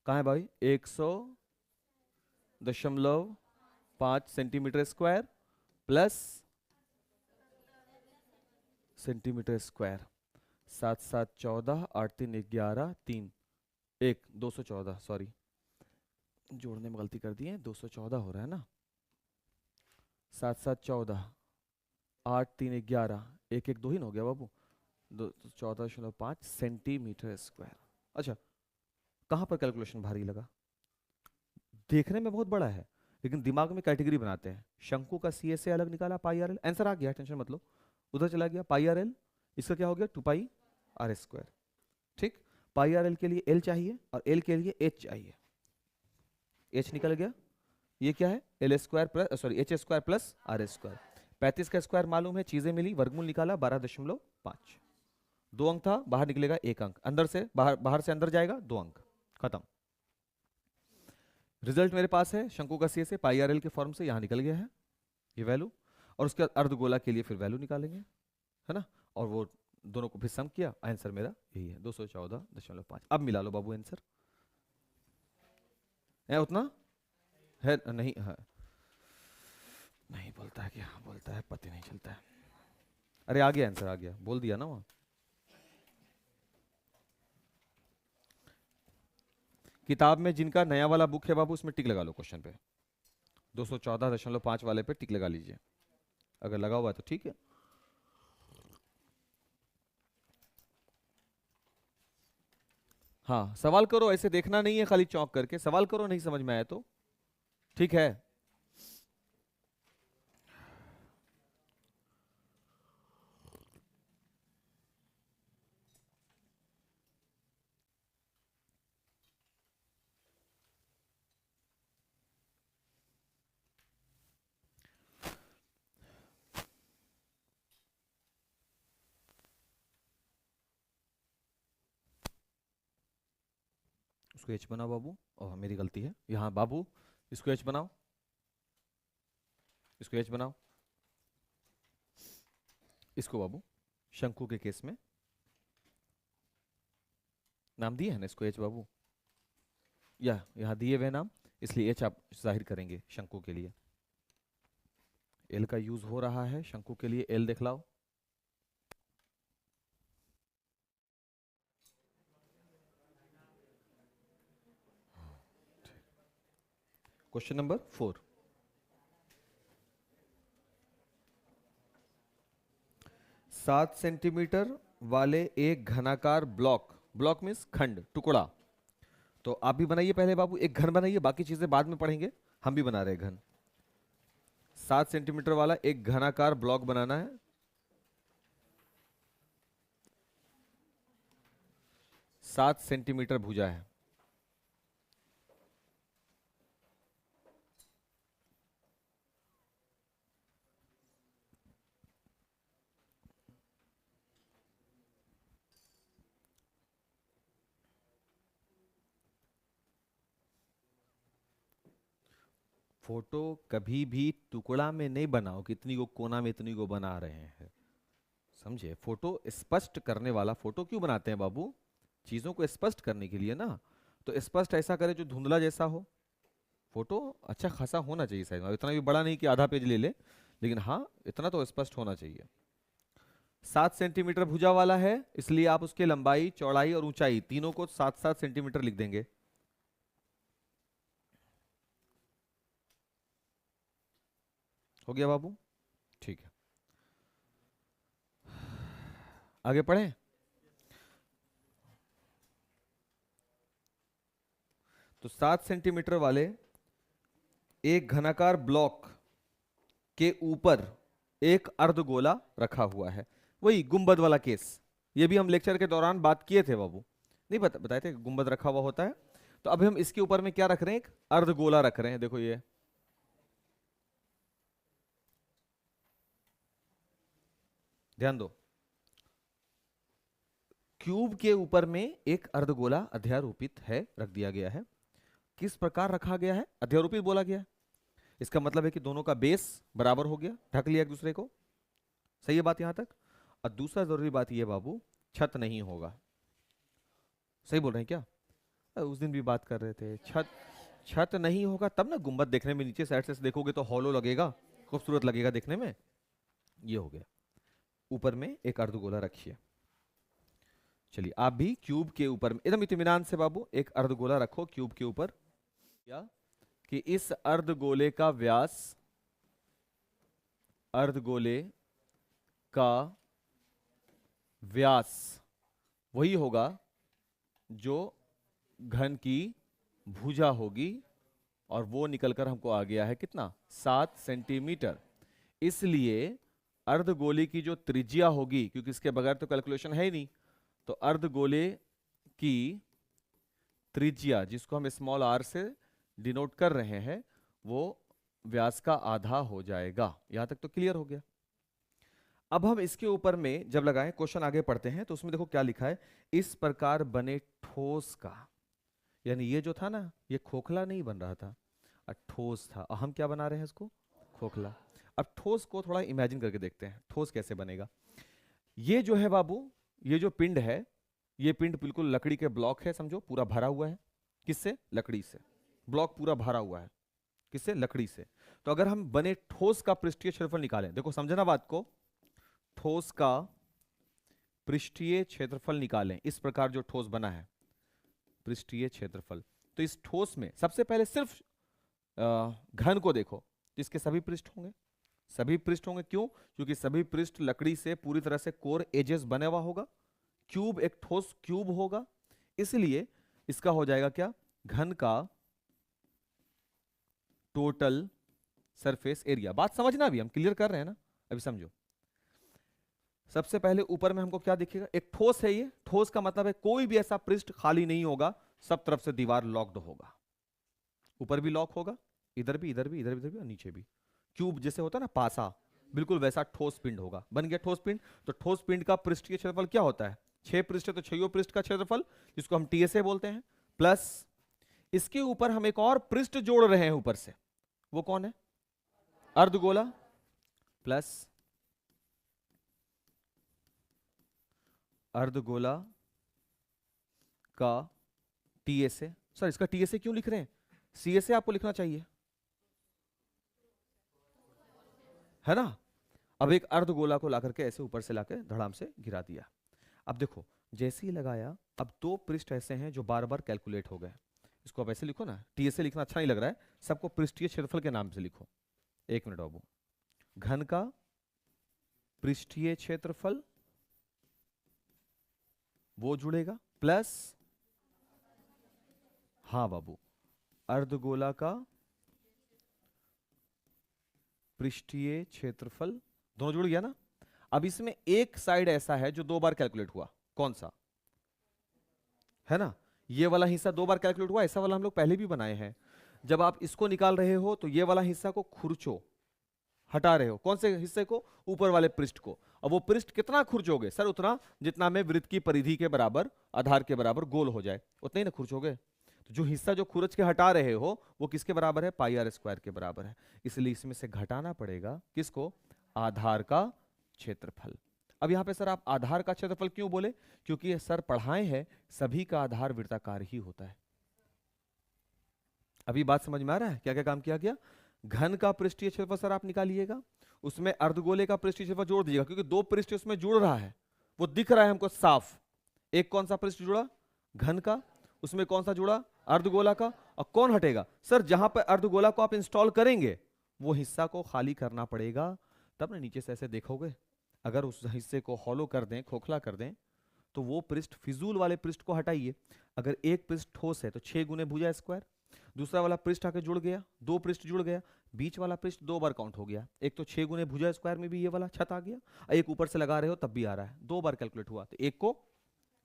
कहां है भाई? 100.5 centimetre square plus centimetre square, 7 7 14, 8 3 11, 3 1 214, sorry जोड़ने में गलती कर दी है, 214 हो रहा है ना, 7 7 14, 8 3 11, 1 1 2 ही ना हो गया बाबू, 14.5 सेंटीमीटर स्क्वायर। अच्छा, कहां पर कैलकुलेशन भारी लगा? देखने में बहुत बड़ा है, लेकिन दिमाग में कैटेगरी बनाते हैं। शंकु का CSA अलग निकाला, पाई आर एल, आंसर आ गया, टेंशन मत लो, उधर चला गया पाई आर एल, इसका क्या हो गया? 2 पाई आर स्क्वायर। ठीक, पाई आर एल के लिए L चाहिए और L के लिए H चाहिए, H निकल गया, ये क्या है? L square plus, sorry H square plus R square. 35 का स्क्वायर मालूम है, चीजें मिली, वर्गमूल निकाला 12.5 5। 2 अंक था, बाहर निकलेगा 1 अंक, अंदर से बाहर, बाहर से अंदर जाएगा 2 अंक, खत्म। रिजल्ट मेरे पास है शंकु का सी से पाई आर एल के फॉर्म से, यहां निकल गया है ये वैल्यू, और उसके बाद अर्धगोला के लिए फिर वैल्यू निकालेंगे, है ना, और वो दोनों को फिर सम किया, आंसर मेरा यही है 214.5। अब मिला लो बाबू आंसर, है उतना है नहीं है, नहीं बोलता है क्या बोलता है पता नहीं चलता है। अरे आ गया आंसर, आ गया, बोल दिया ना वहां। किताब में जिनका नया वाला बुक है बाबू, उसमें टिक लगा लो क्वेश्चन पे, 214.5 वाले पे टिक लगा लीजिए, अगर लगा हुआ है तो ठीक है। हाँ सवाल करो, ऐसे देखना नहीं है खाली चौंक करके, सवाल करो, नहीं समझ में आया तो ठीक है। इसको एच बनाओ बाबू, ओह मेरी गलती है, यहाँ बाबू इसको एच बनाओ, इसको एच बनाओ, इसको बाबू शंकु के केस में नाम दिए है ना, इसको एच बाबू, या यहाँ दिए हुए नाम, इसलिए एच आप जाहिर करेंगे शंकु के लिए। एल का यूज हो रहा है शंकु के लिए, एल दिखलाओ। क्वेश्चन नंबर 4, 7 सेंटीमीटर वाले एक घनाकार ब्लॉक, ब्लॉक मीन्स खंड, टुकड़ा, तो आप भी बनाइए पहले बाबू, एक घन बनाइए, बाकी चीजें बाद में पढ़ेंगे, हम भी बना रहे हैं घन। 7 सेंटीमीटर वाला एक घनाकार ब्लॉक बनाना है, 7 सेंटीमीटर भुजा है, फोटो कभी भी टुकड़ा में नहीं बनाओ कि इतनी को कोना में इतनी को बना रहे हैं, समझे, फोटो स्पष्ट करने वाला, फोटो क्यों बनाते हैं बाबू, चीजों को स्पष्ट करने के लिए ना, तो स्पष्ट ऐसा करे जो धुंधला जैसा हो, फोटो अच्छा खासा होना चाहिए साइज में, इतना भी बड़ा नहीं कि आधा पेज ले ले, लेकिन हाँ इतना तो स्पष्ट होना चाहिए। 7 सेंटीमीटर भुजा वाला है, इसलिए आप उसके लंबाई चौड़ाई और ऊंचाई तीनों को 7-7 सेंटीमीटर लिख देंगे। हो गया बाबू, ठीक है, आगे पढ़ें। तो 7 सेंटीमीटर वाले एक घनाकार ब्लॉक के ऊपर एक अर्धगोला रखा हुआ है, वही गुंबद वाला केस, ये भी हम लेक्चर के दौरान बात किए थे बाबू, नहीं बताए थे गुंबद रखा हुआ होता है, तो अभी हम इसके ऊपर में क्या रख रहे हैं, एक अर्धगोला रख रहे हैं, देखो ये ध्यान दो, क्यूब के ऊपर में एक अर्धगोला अध्यारोपित है, रख दिया गया है, किस प्रकार रखा गया है, अध्यारोपित बोला गया है, इसका मतलब है कि दोनों का बेस बराबर हो गया, ढक लिया एक दूसरे को, सही है बात यहां तक। और दूसरा जरूरी बात यह बाबू, छत नहीं होगा, सही बोल रहे हैं क्या, उस दिन भी बात कर रहे थे, छत, छत नहीं होगा तब ना गुंबद देखने में नीचे साइड से देखोगे तो हॉलो लगेगा, खूबसूरत लगेगा देखने में, ये हो गया, ऊपर में एक अर्धगोला रखिए। चलिए आप भी क्यूब के ऊपर में एकदम इत्मीनान से बाबू एक अर्धगोला रखो क्यूब के ऊपर, या कि इस अर्धगोले का व्यास, अर्धगोले का व्यास वही होगा जो घन की भुजा होगी, और वो निकलकर हमको आ गया है कितना, 7 सेंटीमीटर। इसलिए अर्धगोले की जो त्रिज्या होगी, क्योंकि इसके बगैर तो कैलकुलेशन है ही नहीं, तो अर्धगोले की त्रिज्या जिसको हम स्मॉल आर से डिनोट कर रहे हैं, वो व्यास का आधा हो जाएगा, यहां तक तो क्लियर हो गया। अब हम इसके ऊपर में जब लगाएं, क्वेश्चन आगे पढ़ते हैं तो उसमें देखो क्या लिखा है, इस प्रकार बने ठोस का, यानी ये जो था ना ये खोखला नहीं बन रहा था, ठोस था, और हम क्या बना रहे हैं इसको, खोखला। अब ठोस को थोड़ा इमेजिन करके देखते हैं ठोस कैसे बनेगा। ये जो है बाबू, ये जो पिंड है, ये पिंड बिल्कुल लकड़ी के ब्लॉक है, समझो पूरा भरा हुआ है, किससे, लकड़ी से, ब्लॉक पूरा भरा हुआ है, किससे, लकड़ी से। तो अगर हम बने ठोस का पृष्ठीय क्षेत्रफल निकालें, देखो समझना बात को, ठोस का पृष्ठीय क्षेत्रफल निकालें, इस प्रकार जो ठोस बना है, पृष्ठीय क्षेत्रफल, तो इस ठोस में सबसे पहले सिर्फ घन को देखो, तो इसके सभी पृष्ठ होंगे, सभी पृष्ठ होंगे, क्यों, क्योंकि सभी पृष्ठ लकड़ी से पूरी तरह से कोर एजेस बने हुआ होगा, क्यूब एक ठोस क्यूब होगा, इसलिए इसका हो जाएगा क्या, घन का टोटल सरफेस एरिया। बात समझना, भी हम क्लियर कर रहे हैं ना, अभी समझो। सबसे पहले ऊपर में हमको क्या दिखेगा, एक ठोस है, ये ठोस का मतलब है कोई भी ऐसा पृष्ठ खाली नहीं होगा, सब तरफ से दीवार लॉक्ड होगा, ऊपर भी लॉक होगा, इधर भी, इधर भी, इधर भी, इधर भी, और नीचे भी। क्यूब जैसे होता है ना पासा, बिल्कुल वैसा ठोस पिंड होगा, बन गया ठोस पिंड। तो ठोस पिंड का पृष्ठीय क्षेत्रफल क्या होता है, 6 पृष्ठ है तो 6 पृष्ठ का क्षेत्रफल, जिसको हम टीएसए बोलते हैं, प्लस इसके ऊपर हम एक और पृष्ठ जोड़ रहे हैं ऊपर से, वो कौन है, अर्धगोला, प्लस अर्धगोला का टीएसए। सर इसका टीएसए क्यों लिख रहे हैं, सीएसए आपको लिखना चाहिए, है ना। अब एक अर्धगोला को लाकर के ऐसे ऊपर से लाकर धड़ाम से गिरा दिया। अब देखो जैसे ही लगाया, अब 2 पृष्ठ ऐसे हैं जो बार बार कैलकुलेट हो गए, इसको अब ऐसे लिखो ना, टीएसए लिखना अच्छा नहीं लग रहा है, सबको पृष्ठीय क्षेत्रफल के नाम से लिखो। एक मिनट बाबू, घन का पृष्ठीय क्षेत्रफल वो जुड़ेगा, प्लस, हाँ बाबू, अर्धगोला का पृष्ठीय क्षेत्रफल, दोनों जुड़ गया ना। अब इसमें एक साइड ऐसा है जो 2 बार कैलकुलेट हुआ, कौन सा, है ना, ये वाला हिस्सा 2 बार कैलकुलेट हुआ, ऐसा वाला हम लोग पहले भी बनाए हैं। जब आप इसको निकाल रहे हो तो ये वाला हिस्सा को खुरचो, हटा रहे हो, कौन से हिस्से को, ऊपर वाले पृष्ठ को। अब वो पृष्ठ कितना खुरचोगे, सर उतना जितना में वृत्त की परिधि के बराबर, आधार के बराबर गोल हो जाए, उतना ही ना खुरचोगे। तो जो हिस्सा जो खुरच के हटा रहे हो वो किसके बराबर है, पाई आर स्क्वायर के बराबर है, इसलिए इसमें से घटाना पड़ेगा किसको, आधार का क्षेत्रफल। अब यहां पे सर आप आधार का क्षेत्रफल क्यों बोले, क्योंकि ये सर पढ़ाए हैं सभी का आधार वृत्ताकार ही होता है। अभी बात समझ में आ रहा है क्या क्या काम किया गया। घन का पृष्ठीय क्षेत्रफल सर आप निकालिएगा, उसमें अर्धगोले का पृष्ठीय क्षेत्रफल जोड़ दीजिएगा, क्योंकि 2 पृष्ठ उसमें जुड़ रहा है, वो दिख रहा है हमको साफ। एक कौन सा पृष्ठ जुड़ा, घन का, उसमें कौन सा जुड़ा, अर्धगोला का, और कौन हटेगा, सर जहां पर अर्धगोला को आप इंस्टॉल करेंगे वो हिस्सा को खाली करना पड़ेगा, तब ना नीचे से ऐसे देखोगे। अगर उस हिस्से को हॉलो कर दें, खोखला कर दें, तो वो पृष्ठ, फिजूल वाले पृष्ठ को हटाइए। अगर एक पृष्ठ ठोस है तो 6 गुने भुजा स्क्वायर, दूसरा वाला पृष्ठ आके जुड़ गया, 2 पृष्ठ जुड़ गया, बीच वाला पृष्ठ 2 बार काउंट हो गया, एक तो 6 गुने भुजा स्क्वायर में भी ये वाला छत आ गया, एक ऊपर से लगा रहे हो तब भी आ रहा है, 2 बार कैलकुलेट हुआ, तो एक को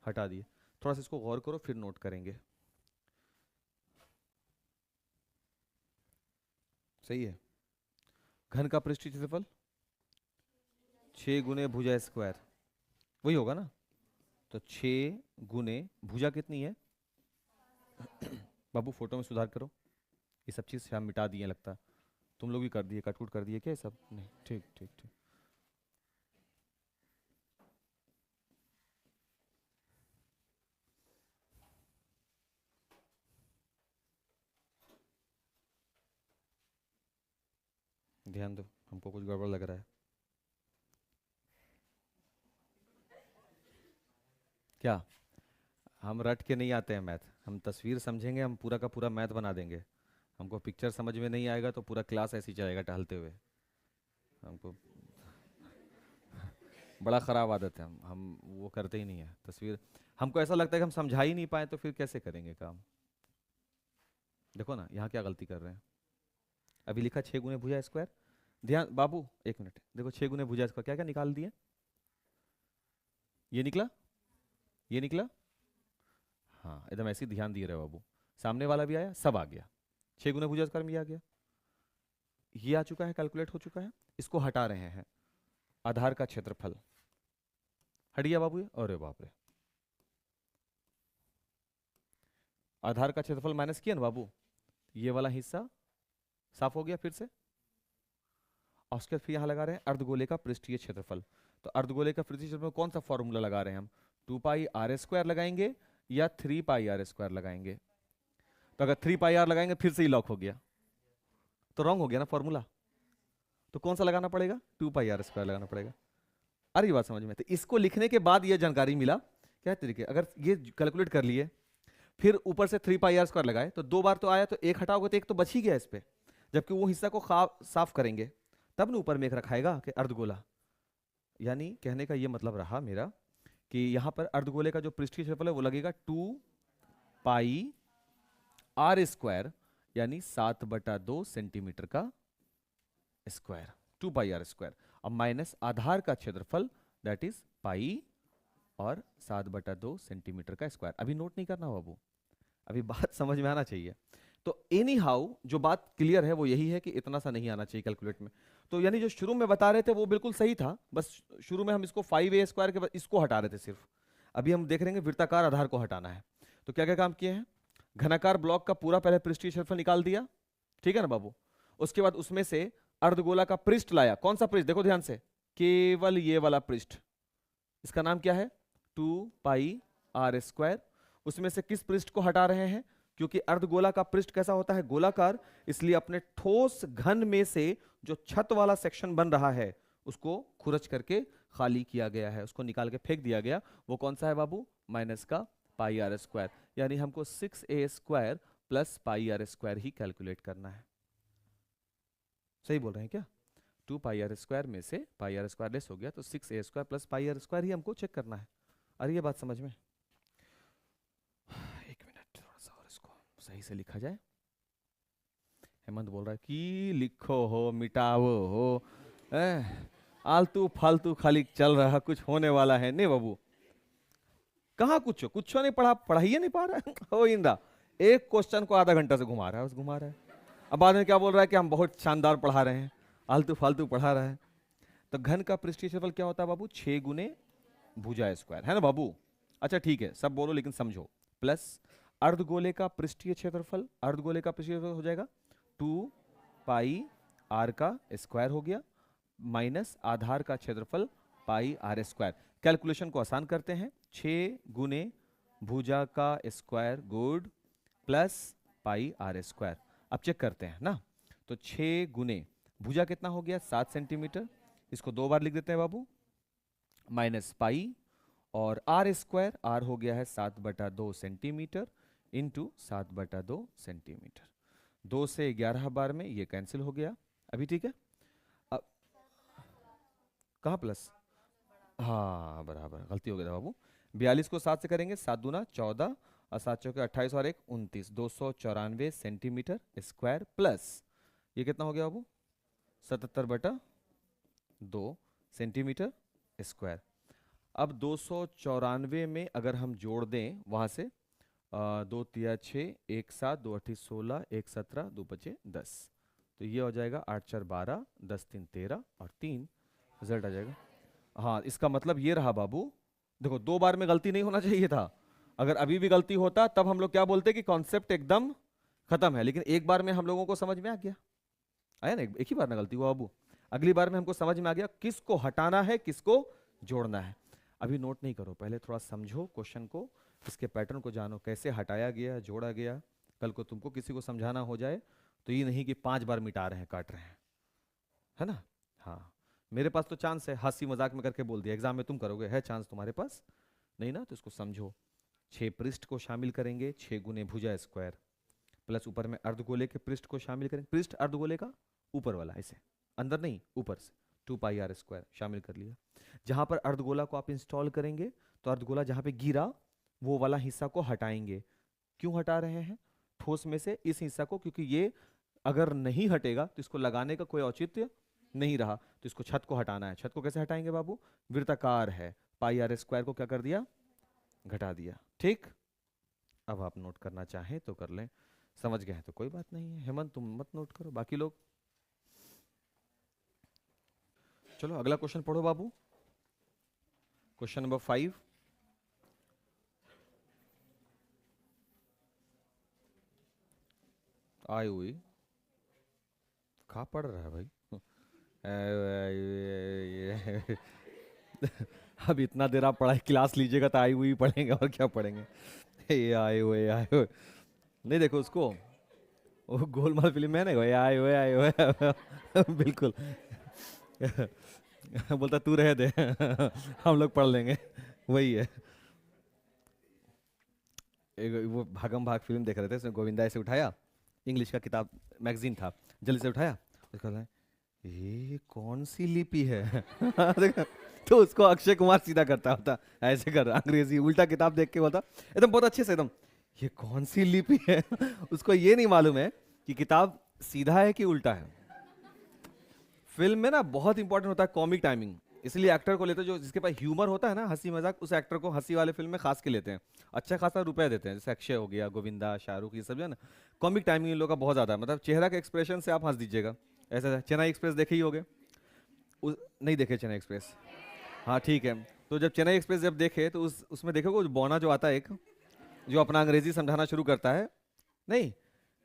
हटा दिए। थोड़ा सा इसको गौर करो फिर नोट करेंगे, सही है। घन का पृष्ठीय क्षेत्रफल 6 गुने भुजा स्क्वायर, वही होगा ना, तो 6 गुने भुजा कितनी है बाबू, फोटो में सुधार करो, ये सब चीज हम मिटा दिए लगता, तुम लोग भी कर दिए, कटकुट कर दिए क्या ये सब, नहीं, ठीक ठीक ठीक। ध्यान दो, हमको कुछ गड़बड़ लग रहा है क्या, हम रट के नहीं आते हैं मैथ, हम तस्वीर समझेंगे, हम पूरा का पूरा मैथ बना देंगे। हमको पिक्चर समझ में नहीं आएगा तो पूरा क्लास ऐसे ही जाएगा टहलते हुए, हमको बड़ा ख़राब आदत है, हम वो करते ही नहीं है तस्वीर। हमको ऐसा लगता है कि हम समझा ही नहीं पाए तो फिर कैसे करेंगे काम। देखो ना यहाँ क्या गलती कर रहे हैं, अभी लिखा 6 गुने भुजा स्क्वायर, ध्यान बाबू एक मिनट देखो, 6 गुने भुजा स्क्वायर क्या क्या निकाल दिए, ये निकला, ये निकला, हाँ एकदम ऐसे ही ध्यान दिए रहे बाबू, सामने वाला भी आया, सब आ गया, 6 गुना भुजा स्क्वायर में ये आ गया, ये आ चुका है, कैलकुलेट हो चुका है, इसको हटा रहे हैं, आधार का क्षेत्रफल हट गया बाबू ये, अरे बाप रे, आधार का क्षेत्रफल माइनस किया ना बाबू, ये वाला हिस्सा साफ हो गया फिर से। और उसके बाद फिर यहाँ लगा रहे हैं अर्धगोले का पृष्ठीय क्षेत्रफल। तो अर्धगोले का पृष्ठीय क्षेत्रफल कौन सा फॉर्मूला लगा रहे हैं हम, 2πr² लगाएंगे या 3πr² लगाएंगे। तो अगर 3πr लगाएंगे फिर से ही लॉक हो गया, तो रॉन्ग हो गया ना फॉर्मूला। तो कौन सा लगाना पड़ेगा, 2πr² लगाना पड़ेगा। अरे ये बात समझ में। तो इसको लिखने के बाद ये जानकारी मिला क्या तरीके, अगर ये कैलकुलेट कर लिए फिर ऊपर से 3πr² लगाए तो 2 बार तो आया, तो एक हटाओगे तो एक तो बच ही गया इस पे। जबकि वो हिस्सा को साफ करेंगे तब ना ऊपर में एक रखाएगा कि अर्धगोला। यानी कहने का ये मतलब रहा मेरा कि यहाँ पर अर्धगोले का जो पृष्ठीय क्षेत्रफल है वो लगेगा 2πr², यानी 7/2 सेंटीमीटर का स्क्वायर, 2πr²। अब माइनस आधार का क्षेत्रफल दैट इज पाई और 7/2 सेंटीमीटर का स्क्वायर। अभी नोट नहीं करना बाबू, अभी बात समझ में आना चाहिए। तो एनी हाउ जो बात क्लियर है वो यही है कि इतना सा नहीं आना चाहिए कैलकुलेट में। तो यानी जो शुरू में बता रहे थे वो बिल्कुल सही था, बस शुरू में हम इसको 5a² के बाद इसको हटा रहे थे सिर्फ। अभी हम देख रहे हैं वृत्ताकार आधार को हटाना है। तो क्या क्या काम किए हैं, घनाकार ब्लॉक का पूरा पहले पृष्ठीय क्षेत्रफल निकाल दिया, ठीक है ना बाबू। उसके बाद उसमें से अर्धगोला का पृष्ठ लाया। कौन सा पृष्ठ, देखो ध्यान से, केवल ये वाला पृष्ठ, इसका नाम क्या है 2πr²। उसमें से किस पृष्ठ को हटा रहे हैं, क्योंकि अर्धगोला का पृष्ठ कैसा होता है, गोलाकार, इसलिए अपने ठोस घन में से जो छत वाला सेक्शन बन रहा है उसको खुरच करके खाली किया गया है, उसको निकाल के फेंक दिया गया। वो कौन सा है बाबू, माइनस का πr²। यानी हमको 6a² + πr² ही कैलकुलेट करना है। सही बोल रहे हैं क्या, 2πr² में से πr² लेस हो गया तो 6a² + πr² ही हमको चेक करना है। अरे ये बात समझ में, एक मिनट थोड़ा सा और इसको सही से लिखा जाए। हेमंत बोल रहा है कि लिखो हो मिटाओ हो, आलतू फालतू खाली चल रहा, कुछ होने वाला है नहीं बाबू। कहाँ कुछ नहीं पढ़ा, पढ़ाइए नहीं पा रहा है हो इंदा, एक क्वेश्चन को आधा घंटा से घुमा रहा है, बस घुमा रहा है। अब बाद में क्या बोल रहा है कि हम बहुत शानदार पढ़ा रहे हैं, आलतू फालतू पढ़ा रहा है। तो घन का पृष्ठीय क्षेत्रफल क्या होता है बाबू, 6 गुने भुजा स्क्वायर, है ना बाबू। अच्छा ठीक है, सब बोलो लेकिन समझो। प्लस अर्धगोले का पृष्ठीय क्षेत्रफल, अर्धगोले का पृष्ठीय क्षेत्रफल हो जाएगा 2πr² हो गया, माइनस आधार का क्षेत्रफल πr²। कैलकुलेशन को आसान करते हैं, 6 गुने भुजा का स्क्वायर गुड प्लस πr²। अब चेक करते हैं ना, तो 6 गुने भुजा कितना हो गया 7 सेंटीमीटर, इसको 2 बार लिख देते हैं बाबू, माइनस पाई और r², r हो गया है 7/2 सेंटीमीटर इंटू 7/2 सेंटीमीटर। 2 से 11 बार में ये कैंसिल हो गया। अभी ठीक है, अब कहाँ प्लस, हाँ बराबर, गलती हो गया था बाबू। 42 को 7 से करेंगे, 7 दूना 14 और 7 चौके 28 और 1 29, 294 सेंटीमीटर स्क्वायर प्लस ये कितना हो गया बाबू 77/2 सेंटीमीटर स्क्वायर। अब 294 में अगर हम जोड़ दें वहां से 2 तिया 6, 1 7, 2 8 16, 1 17, 2 5 10, तो ये हो जाएगा 8 4 12, 10 3 13 और 3 रिजल्ट आ जाएगा। हाँ इसका मतलब ये रहा बाबू, देखो 2 बार में गलती नहीं होना चाहिए था। अगर अभी भी गलती होता तब हम लोग क्या बोलते कि कॉन्सेप्ट एकदम खत्म है, लेकिन एक बार में हम लोगों को समझ में आ गया, आया ना, एक ही बार में गलती हुआ बाबू, अगली बार में हमको समझ में आ गया किसको हटाना है किसको जोड़ना है। अभी नोट नहीं करो, पहले थोड़ा समझो क्वेश्चन को, इसके पैटर्न को जानो, कैसे हटाया गया जोड़ा गया। कल को तुमको किसी को समझाना हो जाए तो ये नहीं कि 5 बार मिटा रहे हैं काट रहे हैं, है ना। हाँ मेरे पास तो चांस है, हंसी मजाक में करके बोल दिया, एग्जाम में तुम करोगे, है चांस तुम्हारे पास नहीं ना, तो इसको समझो। 6 पृष्ठ को शामिल करेंगे, 6 गुने भुजा स्क्वायर प्लस ऊपर में अर्धगोले के पृष्ठ को शामिल करेंगे, पृष्ठ अर्धगोले का ऊपर वाला, ऐसे अंदर नहीं ऊपर से 2πr² शामिल कर लिया। जहां पर अर्धगोला को आप इंस्टॉल करेंगे तो अर्धगोला जहां पे गिरा वो वाला हिस्सा को हटाएंगे। क्यों हटा रहे हैं ठोस में से इस हिस्सा को, क्योंकि ये अगर नहीं हटेगा तो इसको लगाने का कोई औचित्य नहीं रहा, तो इसको छत को हटाना है। छत को कैसे हटाएंगे बाबू, वृत्ताकार है, πr² को क्या कर दिया घटा दिया, ठीक। अब आप नोट करना चाहें तो कर लें, समझ गए हैं तो कोई बात नहीं है। हेमंत तुम मत नोट करो, बाकी लोग चलो अगला क्वेश्चन पढ़ो बाबू, क्वेश्चन नंबर 5। आई हुई कहाँ पढ़ रहा है भाई? अब इतना देर आप पढ़ाई क्लास लीजिएगा तो आई हुई पढ़ेंगे, और क्या पढ़ेंगे? ये आए हुए नहीं, देखो उसको, वो गोलमाल फिल्म में है ना, ये आए हुए बिल्कुल। बोलता तू रह दे, हम लोग पढ़ लेंगे, वही है। एक वो भागम भाग फिल्म देख रहे थे, उसने गोविंदा ऐसे उठाया, इंग्लिश का किताब मैगजीन था, जल्दी से उठाया, उसको लगा, ये कौन सी लिपि है? देखा? तो उसको अक्षय कुमार सीधा करता होता, ऐसे कर अंग्रेजी उल्टा किताब देख के बोलता एकदम बहुत अच्छे से, एकदम ये कौन सी लिपि है? उसको ये नहीं मालूम है कि किताब सीधा है कि उल्टा है। फिल्म में ना बहुत इंपॉर्टेंट होता है कॉमिक टाइमिंग, इसलिए एक्टर को लेते हैं जो जिसके पास ह्यूमर होता है ना, हंसी मजाक, उस एक्टर को हंसी वाले फिल्म में खास के लेते हैं, अच्छा खासा रुपया देते हैं। जैसे अक्षय हो गया, गोविंदा, शाहरुख, ये सब जो है ना, कॉमिक टाइमिंग इन लोगों का बहुत ज्यादा है, मतलब चेहरा के एक्सप्रेशन से आप हंस दीजिएगा। ऐसा चेन्नई एक्सप्रेस देखे ही होगे, नहीं देखे चेन्नई एक्सप्रेस? हाँ ठीक है, तो जब चेन्नई एक्सप्रेस जब देखे तो उसमें देखोगे वो बौना जो आता है एक, जो अपना अंग्रेजी समझाना शुरू करता है, नहीं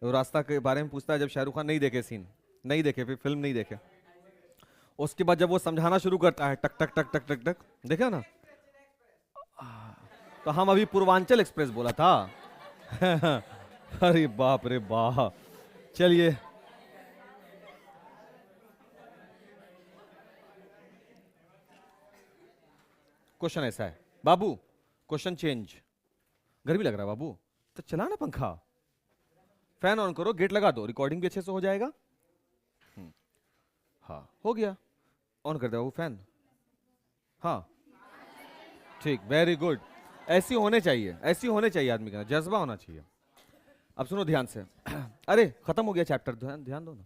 वो रास्ता के बारे में पूछता है, जब शाहरुख खान नहीं देखे सीन, नहीं देखे, फिर फिल्म नहीं देखे, उसके बाद जब वो समझाना शुरू करता है, टक टक टक टक टक टक, देखा ना? तो हम अभी पूर्वांचल एक्सप्रेस बोला था। अरे बाप रे बाप। चलिए क्वेश्चन ऐसा है बाबू, क्वेश्चन चेंज। गर्मी लग रहा है बाबू, तो चला ना पंखा, फैन ऑन करो, गेट लगा दो, रिकॉर्डिंग भी अच्छे से हो जाएगा। हाँ हो गया, ऑन कर दे बाबू फैन। हाँ ठीक, वेरी गुड, ऐसी होने चाहिए, ऐसी होने चाहिए, आदमी का जज्बा होना चाहिए। अब सुनो ध्यान से। अरे खत्म हो गया चैप्टर, ध्यान ध्यान दो ना।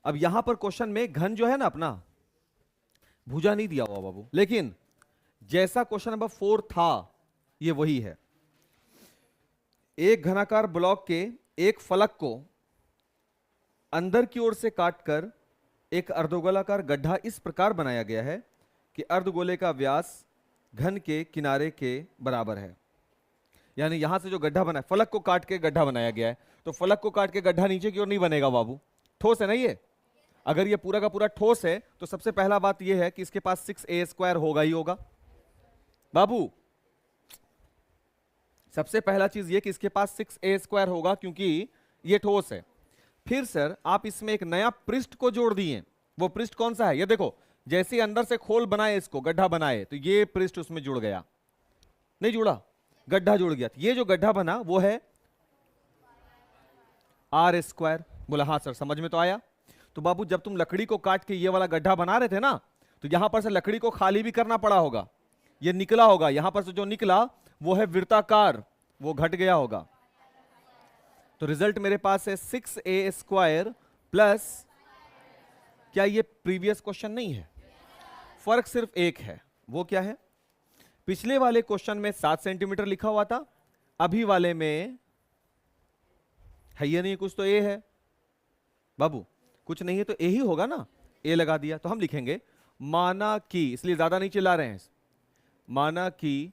अब यहां पर क्वेश्चन में घन जो है ना अपना, भुजा नहीं दिया हुआ बाबू, लेकिन जैसा क्वेश्चन नंबर 4 था ये वही है। एक घनाकार ब्लॉक के एक फलक को अंदर की ओर से काटकर एक अर्धगोलाकार गड्ढा इस प्रकार बनाया गया है कि अर्धगोले का व्यास घन के किनारे के बराबर है। यानी यहां से जो गड्ढा बना है, फलक को काट के गड्ढा बनाया गया है, तो फलक को काट के गड्ढा नीचे की ओर नहीं बनेगा बाबू, ठोस है ना ये। अगर ये पूरा का पूरा ठोस है तो सबसे पहला बात ये है कि इसके पास 6a² होगा ही होगा बाबू, सबसे पहला चीज ये कि इसके पास 6a² होगा, क्योंकि ये ठोस है। फिर सर आप इसमें एक नया पृष्ठ को जोड़ दिए, वो पृष्ठ कौन सा है? ये देखो, जैसे अंदर से खोल बनाए, इसको गड्ढा बनाए, तो ये पृष्ठ उसमें जुड़ गया, नहीं जुड़ा, गड्ढा जुड़ गया। ये जो गड्ढा बना वो है r²। बोला हाँ सर, समझ में तो आया। तो बाबू जब तुम लकड़ी को काट के ये वाला गड्ढा बना रहे थे ना, तो यहां पर से लकड़ी को खाली भी करना पड़ा होगा, ये निकला होगा, यहां पर से जो निकला वो है वृत्ताकार, वो घट गया होगा। तो रिजल्ट मेरे पास है 6a² प्लस, क्या ये प्रीवियस क्वेश्चन नहीं है? फर्क सिर्फ एक है, वो क्या है? पिछले वाले क्वेश्चन में 7 सेंटीमीटर लिखा हुआ था, अभी वाले में है ये नहीं, कुछ तो ए है बाबू, कुछ नहीं है तो ए ही होगा ना, ए लगा दिया। तो हम लिखेंगे माना कि, इसलिए ज्यादा नहीं चिल्ला रहे हैं, माना कि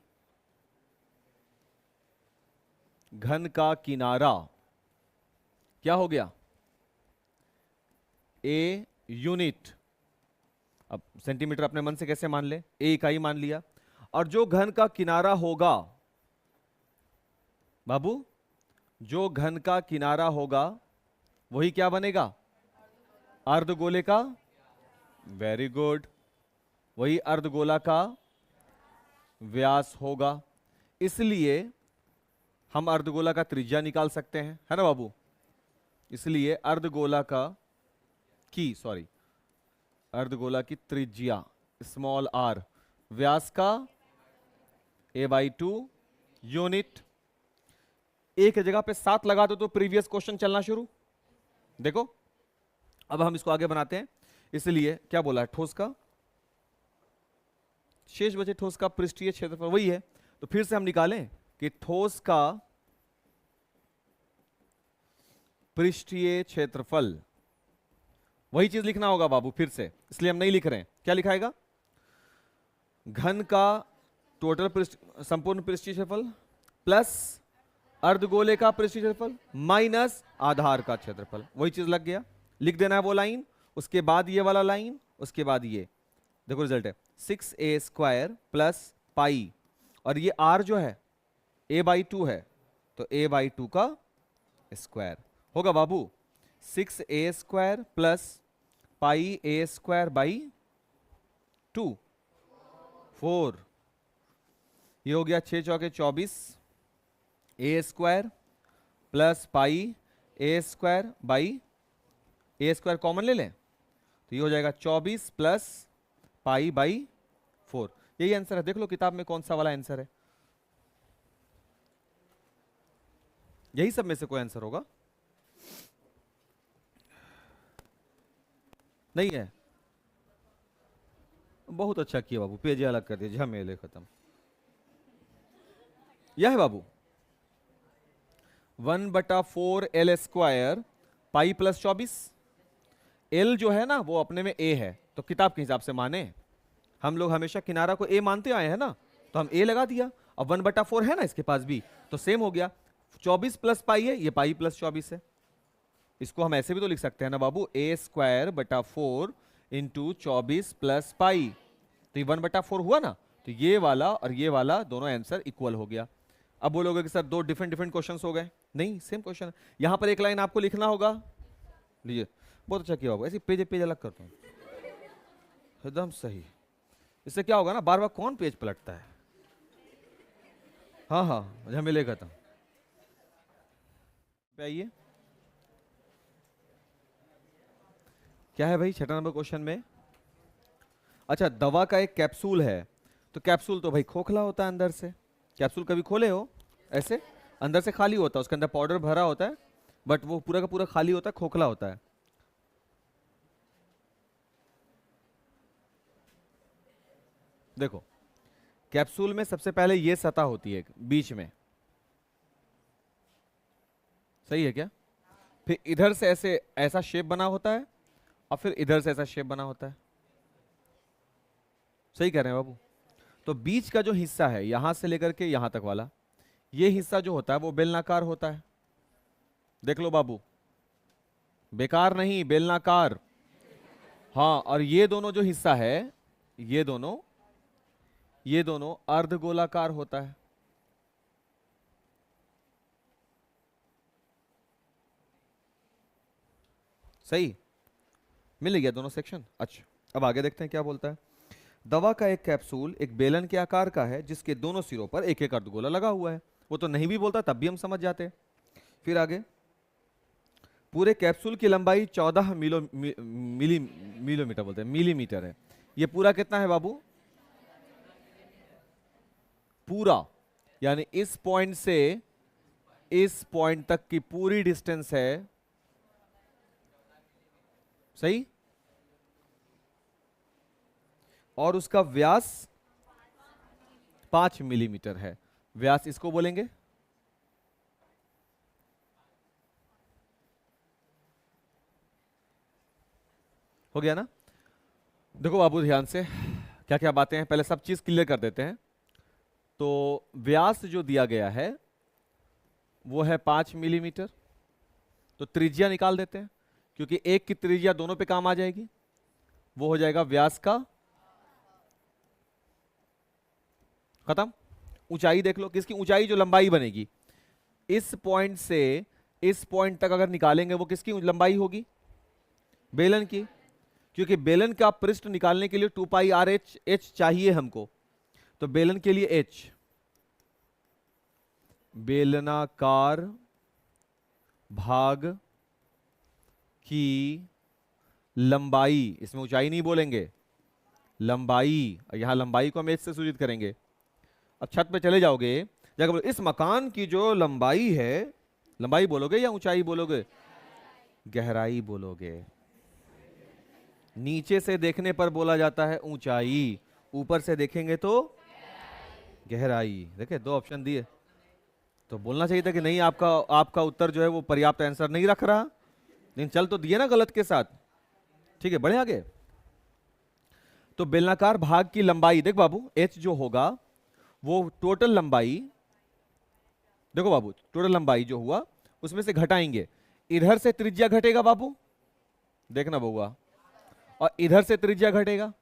घन का किनारा क्या हो गया? A unit. अब सेंटीमीटर अपने मन से कैसे मान ले, ए इकाई मान लिया। और जो घन का किनारा होगा बाबू, जो घन का किनारा होगा वही क्या बनेगा? अर्धगोले का, वेरी गुड, वही अर्धगोला का व्यास होगा। इसलिए हम अर्धगोला का त्रिज्या निकाल सकते हैं, है ना बाबू? इसलिए अर्धगोला का अर्धगोला की त्रिज्या स्मॉल r, व्यास का a/2 यूनिट। एक जगह पे 7 लगा दो तो प्रीवियस क्वेश्चन चलना शुरू। देखो अब हम इसको आगे बनाते हैं। इसलिए क्या बोला है? ठोस का शेष बचे, ठोस का पृष्ठीय क्षेत्रफल वही है। तो फिर से हम निकालें कि ठोस का पृष्ठीय क्षेत्रफल, वही चीज लिखना होगा बाबू फिर से, इसलिए हम नहीं लिख रहे हैं। क्या लिखाएगा? घन का टोटल संपूर्ण पृष्ठीय क्षेत्रफल प्लस अर्धगोले का पृष्ठीय क्षेत्रफल माइनस आधार का क्षेत्रफल, वही चीज लग गया। लिख देना है वो लाइन, उसके बाद ये वाला लाइन, उसके बाद ये। देखो रिजल्ट है 6a² प्लस पाई, और ये r जो है a/2 है, तो a/2 का स्क्वायर होगा बाबू 6a² प्लस पाई a²/2 4। ये हो गया 6 चौके 24 a² plus pi a² common ले लें तो ये हो जाएगा 24 प्लस पाई/4। यही आंसर है। देख लो किताब में कौन सा वाला आंसर है, यही सब में से कोई आंसर होगा। नहीं है? बहुत अच्छा किया बाबू, पेज अलग कर दिया, झमेले खत्म। यह है बाबू 1/4 L² पाई प्लस 24। L जो है ना वो अपने में A है, तो किताब के हिसाब से माने, हम लोग हमेशा किनारा को A मानते आए हैं ना, तो हम A लगा दिया। अब 1/4 है ना इसके पास भी, तो सेम हो गया। 24 प्लस पाई है, ये पाई प्लस 24 है। इसको हम ऐसे भी तो लिख सकते हैं ना बाबू, a²/4 इंटू 24 प्लस पाई, तो ये 1/4 हुआ ना, तो ये वाला और ये वाला दोनों आंसर इक्वल हो गया। अब बोलोगे कि सर दो डिफरेंट डिफरेंट क्वेश्चंस हो गए, नहीं सेम क्वेश्चन है। यहां पर एक लाइन आपको लिखना होगा, लीजिए बहुत अच्छा किया होगा, ऐसे पेज पेज अलग करता हूं, एकदम सही। इससे क्या होगा ना, बार बार कौन पेज पलटता है। हाँ हाँ झमेले खत्म। आइए क्या है भाई छठा नंबर क्वेश्चन में। अच्छा, दवा का एक कैप्सूल है, तो कैप्सूल तो भाई खोखला होता है अंदर से। कैप्सूल कभी खोले हो? ऐसे अंदर से खाली होता है, उसके अंदर पाउडर भरा होता है, बट वो पूरा का पूरा खाली होता है, खोखला होता है। देखो कैप्सूल में सबसे पहले ये सतह होती है बीच में, सही है क्या? फिर इधर से ऐसे ऐसा शेप बना होता है, और फिर इधर से ऐसा शेप बना होता है। सही कह रहे हैं बाबू? तो बीच का जो हिस्सा है यहां से लेकर के यहां तक वाला, ये हिस्सा जो होता है वो बेलनाकार होता है। देख लो बाबू, बेकार नहीं, बेलनाकार। हाँ, और ये दोनों जो हिस्सा है, ये दोनों अर्धगोलाकार होता है। सही मिल गया दोनों सेक्शन। अच्छा अब आगे देखते हैं क्या बोलता है। दवा का एक कैप्सूल एक बेलन के आकार का है जिसके दोनों सिरों पर एक एक अर्धगोला लगा हुआ है। वो तो नहीं भी बोलता तब भी हम समझ जाते। फिर आगे, पूरे कैप्सूल की लंबाई 14 मिलीमीटर बोलते हैं, मिलीमीटर है। ये पूरा कितना है बाबू? पूरा, यानी इस पॉइंट से इस पॉइंट तक की पूरी डिस्टेंस है, सही, और उसका व्यास 5 मिलीमीटर है। व्यास इसको बोलेंगे, हो गया ना? देखो बाबू ध्यान से, क्या क्या बातें हैं पहले सब चीज क्लियर कर देते हैं। तो व्यास जो दिया गया है वो है 5 मिलीमीटर। तो त्रिज्या निकाल देते हैं, क्योंकि एक की त्रिज्या दोनों पे काम आ जाएगी। वो हो जाएगा व्यास का, खत्म। ऊंचाई देख लो, किसकी ऊंचाई? जो लंबाई बनेगी इस पॉइंट से इस पॉइंट तक अगर निकालेंगे वो किसकी लंबाई होगी? बेलन की, क्योंकि बेलन का पृष्ठ निकालने के लिए 2πr h चाहिए हमको। तो बेलन के लिए h, बेलनाकार भाग की लंबाई, इसमें ऊंचाई नहीं बोलेंगे, लंबाई। यहां लंबाई को हम h से सूचित करेंगे। अब छत पे चले जाओगे, जगह बोलो इस मकान की जो लंबाई है, लंबाई बोलोगे या ऊंचाई बोलोगे? गहराई बोलोगे। नीचे से देखने पर बोला जाता है ऊंचाई, ऊपर से देखेंगे तो गहराई। देखे दो ऑप्शन दिए, तो बोलना चाहिए था कि नहीं आपका उत्तर जो है वो पर्याप्त आंसर नहीं रख रहा, लेकिन चल तो दिए ना गलत के साथ। ठीक है, बढ़े आगे। तो बेलनाकार भाग की लंबाई देख बाबू, h जो होगा वो टोटल लंबाई, देखो बाबू टोटल लंबाई जो हुआ उसमें से घटाएंगे, इधर से त्रिज्या घटेगा बाबू, देखना बउआ, और इधर से त्रिज्या घटेगा,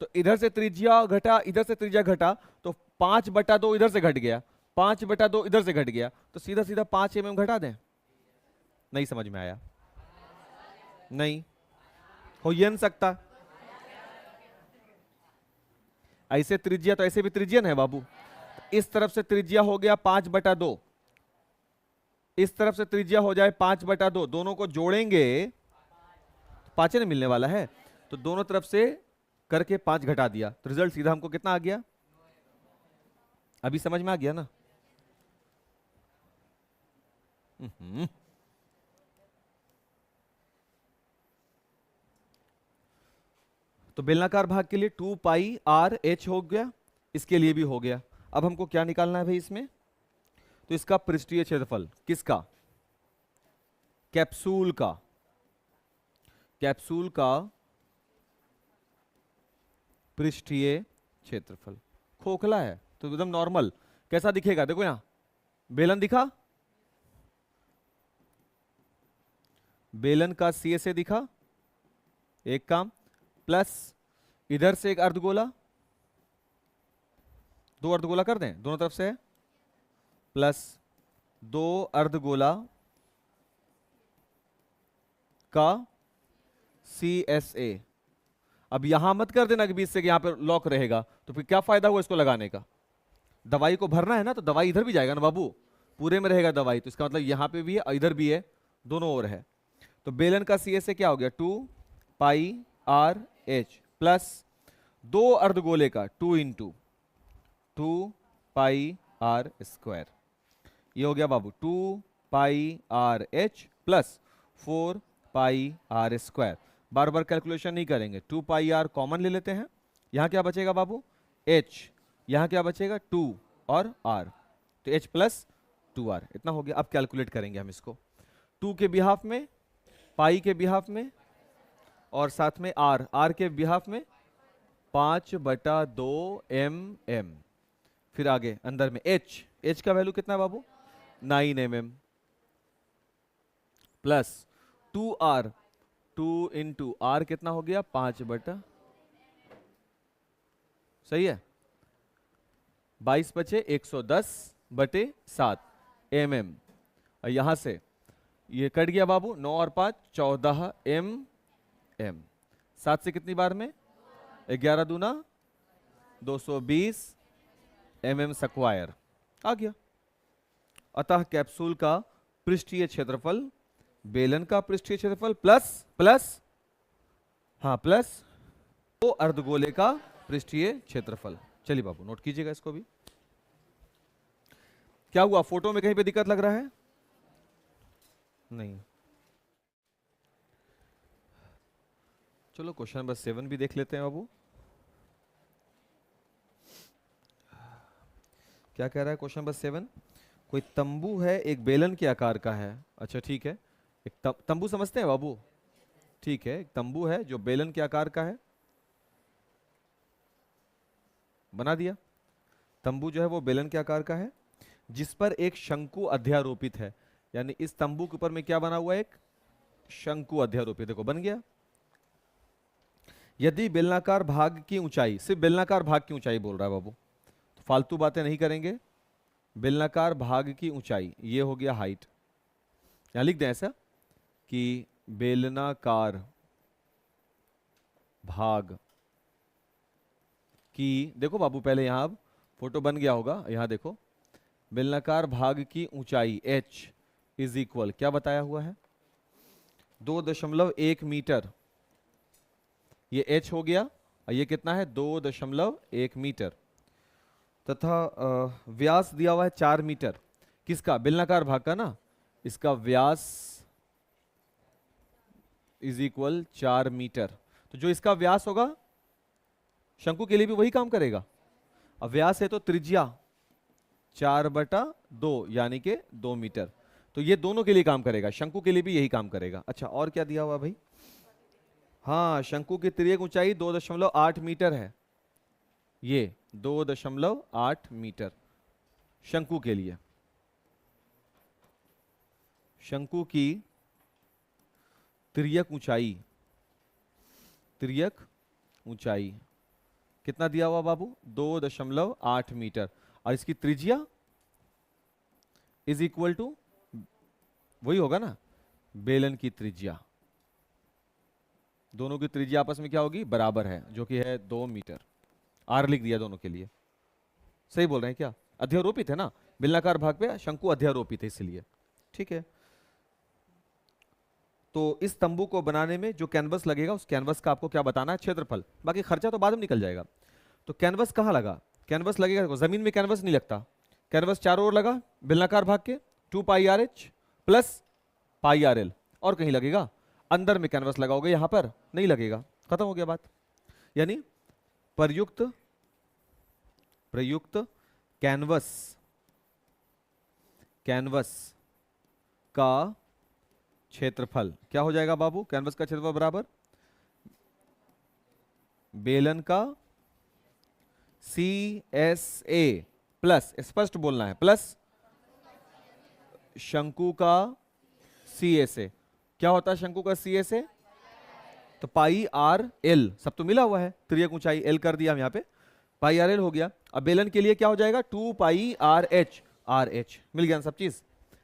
तो इधर से त्रिज्या घटा, इधर से त्रिज्या घटा, तो 5/2 इधर से घट गया, 5/2 इधर से घट गया, तो सीधा सीधा 5 mm घटा दें। नहीं समझ में आया? नहीं हो ही नहीं सकता, ऐसे त्रिज्या तो ऐसे भी त्रिज्या है बाबू। इस तरफ से त्रिज्या हो गया 5/2, इस तरफ से त्रिज्या हो जाए 5/2, दोनों को जोड़ेंगे 5 ने मिलने वाला है, तो दोनों तरफ से करके 5 घटा दिया, तो रिजल्ट सीधा हमको कितना आ गया? अभी समझ में आ गया ना? तो बेलनाकार भाग के लिए 2πr/h हो गया, इसके लिए भी हो गया। अब हमको क्या निकालना है भाई इसमें? तो इसका पृष्ठीय क्षेत्रफल, किसका? कैप्सूल का, कैप्सूल का पृष्ठीय क्षेत्रफल। खोखला है तो एकदम नॉर्मल, कैसा दिखेगा? देखो यहां बेलन दिखा, बेलन का CSA दिखा, एक काम, प्लस इधर से एक अर्धगोला, 2 अर्धगोला कर दें दोनों तरफ से, प्लस 2 अर्धगोला का CSA। अब यहां मत कर देना कि बीच से यहां पर लॉक रहेगा, तो फिर क्या फायदा हुआ इसको लगाने का? दवाई को भरना है ना, तो दवाई इधर भी जाएगा ना बाबू, पूरे में रहेगा दवाई, तो इसका मतलब यहां पे भी है इधर भी है, दोनों ओर है। तो बेलन का CSA क्या हो गया? 2πr/h प्लस 2 अर्धगोले का 2 × 2πr², ये हो गया बाबू 2πr/h प्लस 4πr²। बार बार कैलकुलेशन नहीं करेंगे, 2πr कॉमन ले लेते हैं, यहां क्या बचेगा बाबू? h, यहां क्या बचेगा? 2 और r, तो h प्लस 2r, इतना हो गया। अब कैलकुलेट करेंगे हम इसको, 2 के बिहाफ में, पाई के बिहाफ में, और साथ में r के बिहाफ में 5/2 mm, फिर आगे अंदर में h का वैल्यू कितना है बाबू? 9 mm, प्लस 2r, 2 × r कितना हो गया? 5/, सही है, 22 बचे 110/7 mm, और यहां से ये कट गया बाबू, 9 और 5 14 mm, 7 से कितनी बार में? 11 दूना 220 mm² आ गया। अतः कैप्सूल का पृष्ठीय क्षेत्रफल बेलन का पृष्ठीय क्षेत्रफल प्लस प्लस 2 अर्धगोले का पृष्ठीय क्षेत्रफल। चलिए बाबू नोट कीजिएगा इसको भी। क्या हुआ, फोटो में कहीं पे दिक्कत लग रहा है? नहीं, चलो क्वेश्चन नंबर 7 भी देख लेते हैं बाबू। क्या कह रहा है क्वेश्चन नंबर 7? कोई तंबू है, एक बेलन के आकार का है। अच्छा ठीक है, एक तंबू समझते हैं बाबू? ठीक है, एक तंबू है जो बेलन के आकार का है, बना दिया। तंबू जो है वो बेलन के आकार का है, जिस पर एक शंकु अध्यारोपित है, यानी इस तंबू के ऊपर में क्या बना हुआ है? एक शंकु अध्यारोपित, देखो बन गया। यदि बेलनाकार भाग की ऊंचाई, सिर्फ बेलनाकार भाग की ऊंचाई बोल रहा है बाबू, तो फालतू बातें नहीं करेंगे। बेलनाकार भाग की ऊंचाई, ये हो गया हाइट, यहां लिख दें ऐसा कि बेलनाकार भाग की, देखो बाबू पहले यहां अब फोटो बन गया होगा, यहां देखो बेलनाकार भाग की ऊंचाई h इज इक्वल, क्या बताया हुआ है? 2.1 मीटर, ये h हो गया, और ये कितना है? 2.1 मीटर, तथा व्यास दिया हुआ है 4 मीटर। किसका? बेलनाकार भाग का ना, इसका व्यास इज इक्वल 4 मीटर। तो जो इसका व्यास होगा शंकु के लिए भी वही काम करेगा। अब व्यास है तो त्रिज्या 4/2 यानी कि 2 मीटर, तो ये दोनों के लिए काम करेगा, शंकु के लिए भी यही काम करेगा। अच्छा और क्या दिया हुआ भाई? हाँ, शंकु की तिर्यक ऊंचाई 2.8 मीटर है। ये 2.8 मीटर शंकु के लिए। शंकु की तिर्यक ऊंचाई, तिर्यक ऊंचाई कितना दिया हुआ बाबू? 2.8 मीटर। और इसकी त्रिज्या इज इक्वल टू, वही होगा ना, बेलन की त्रिज्या। दोनों की त्रिज्या आपस में क्या होगी? बराबर है, जो कि है 2 मीटर। आर लिख दिया दोनों के लिए। सही बोल रहे हैं क्या? अध्यारोपित है ना, बेलनाकार भाग पे शंकु अध्यारोपित है इसलिए। ठीक है, तो इस तंबू को बनाने में जो कैनवस लगेगा, उस कैनवस का आपको क्या बताना है? क्षेत्रफल। बाकी खर्चा तो बाद में निकल जाएगा। तो कैनवस कहाँ लगा? कैनवस लगेगा, जमीन में कैनवस नहीं लगता। कैनवस चारों ओर लगा बेलनाकार भाग के, 2 pi r h plus pi R L. और कहीं लगेगा? अंदर में कैनवस लगाओगे, यहां पर नहीं लगेगा। खत्म हो गया बात। यानी प्रयुक्त कैनवस, कैनवस का क्षेत्रफल क्या हो जाएगा बाबू? कैनवस का क्षेत्रफल बराबर बेलन का CSA प्लस, स्पष्ट बोलना है, प्लस शंकु का CSA। क्या होता है शंकु का CSA? तो पाई आर एल, सब तो मिला हुआ है, तिर्यक ऊंचाई एल कर दिया हम यहाँ पे, पाई आर एल हो गया। अब बेलन के लिए क्या हो जाएगा? 2 pi r H, R H मिल गया ना, सब चीज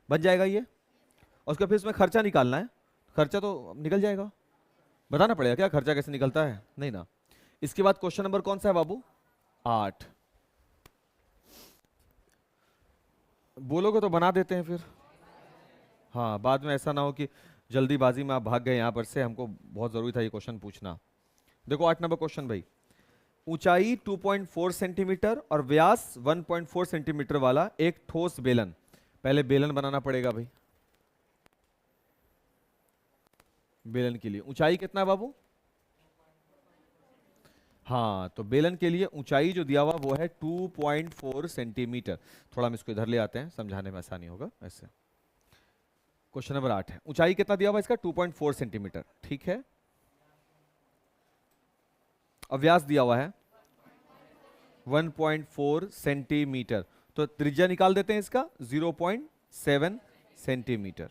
बन जाएगा ये। और उसका फिर इसमें खर्चा निकालना है। खर्चा तो निकल जाएगा, बताना पड़ेगा क्या खर्चा कैसे निकलता है? नहीं ना। इसके बाद क्वेश्चन नंबर कौन सा है बाबू? 8। बोलोगे तो बना देते हैं फिर। हाँ, बाद में ऐसा ना हो कि जल्दीबाजी में आप भाग गए यहां पर से, हमको बहुत जरूरी था ये क्वेश्चन पूछना। देखो 8 नंबर क्वेश्चन भाई, ऊंचाई 2.4 सेंटीमीटर और व्यास 1.4 सेंटीमीटर वाला एक ठोस बेलन। पहले बेलन बनाना पड़ेगा भाई। बेलन के लिए ऊंचाई कितना है बाबू? हाँ, तो बेलन के लिए ऊंचाई जो दिया हुआ वो है 2.4 सेंटीमीटर। थोड़ा हम इसको इधर ले आते हैं, समझाने में आसानी होगा ऐसे। क्वेश्चन नंबर 8 है, ऊंचाई कितना दिया हुआ इसका? 2.4 सेंटीमीटर। ठीक है, और व्यास दिया हुआ है 1.4 सेंटीमीटर। तो त्रिज्या निकाल देते हैं इसका, 0.7 सेंटीमीटर।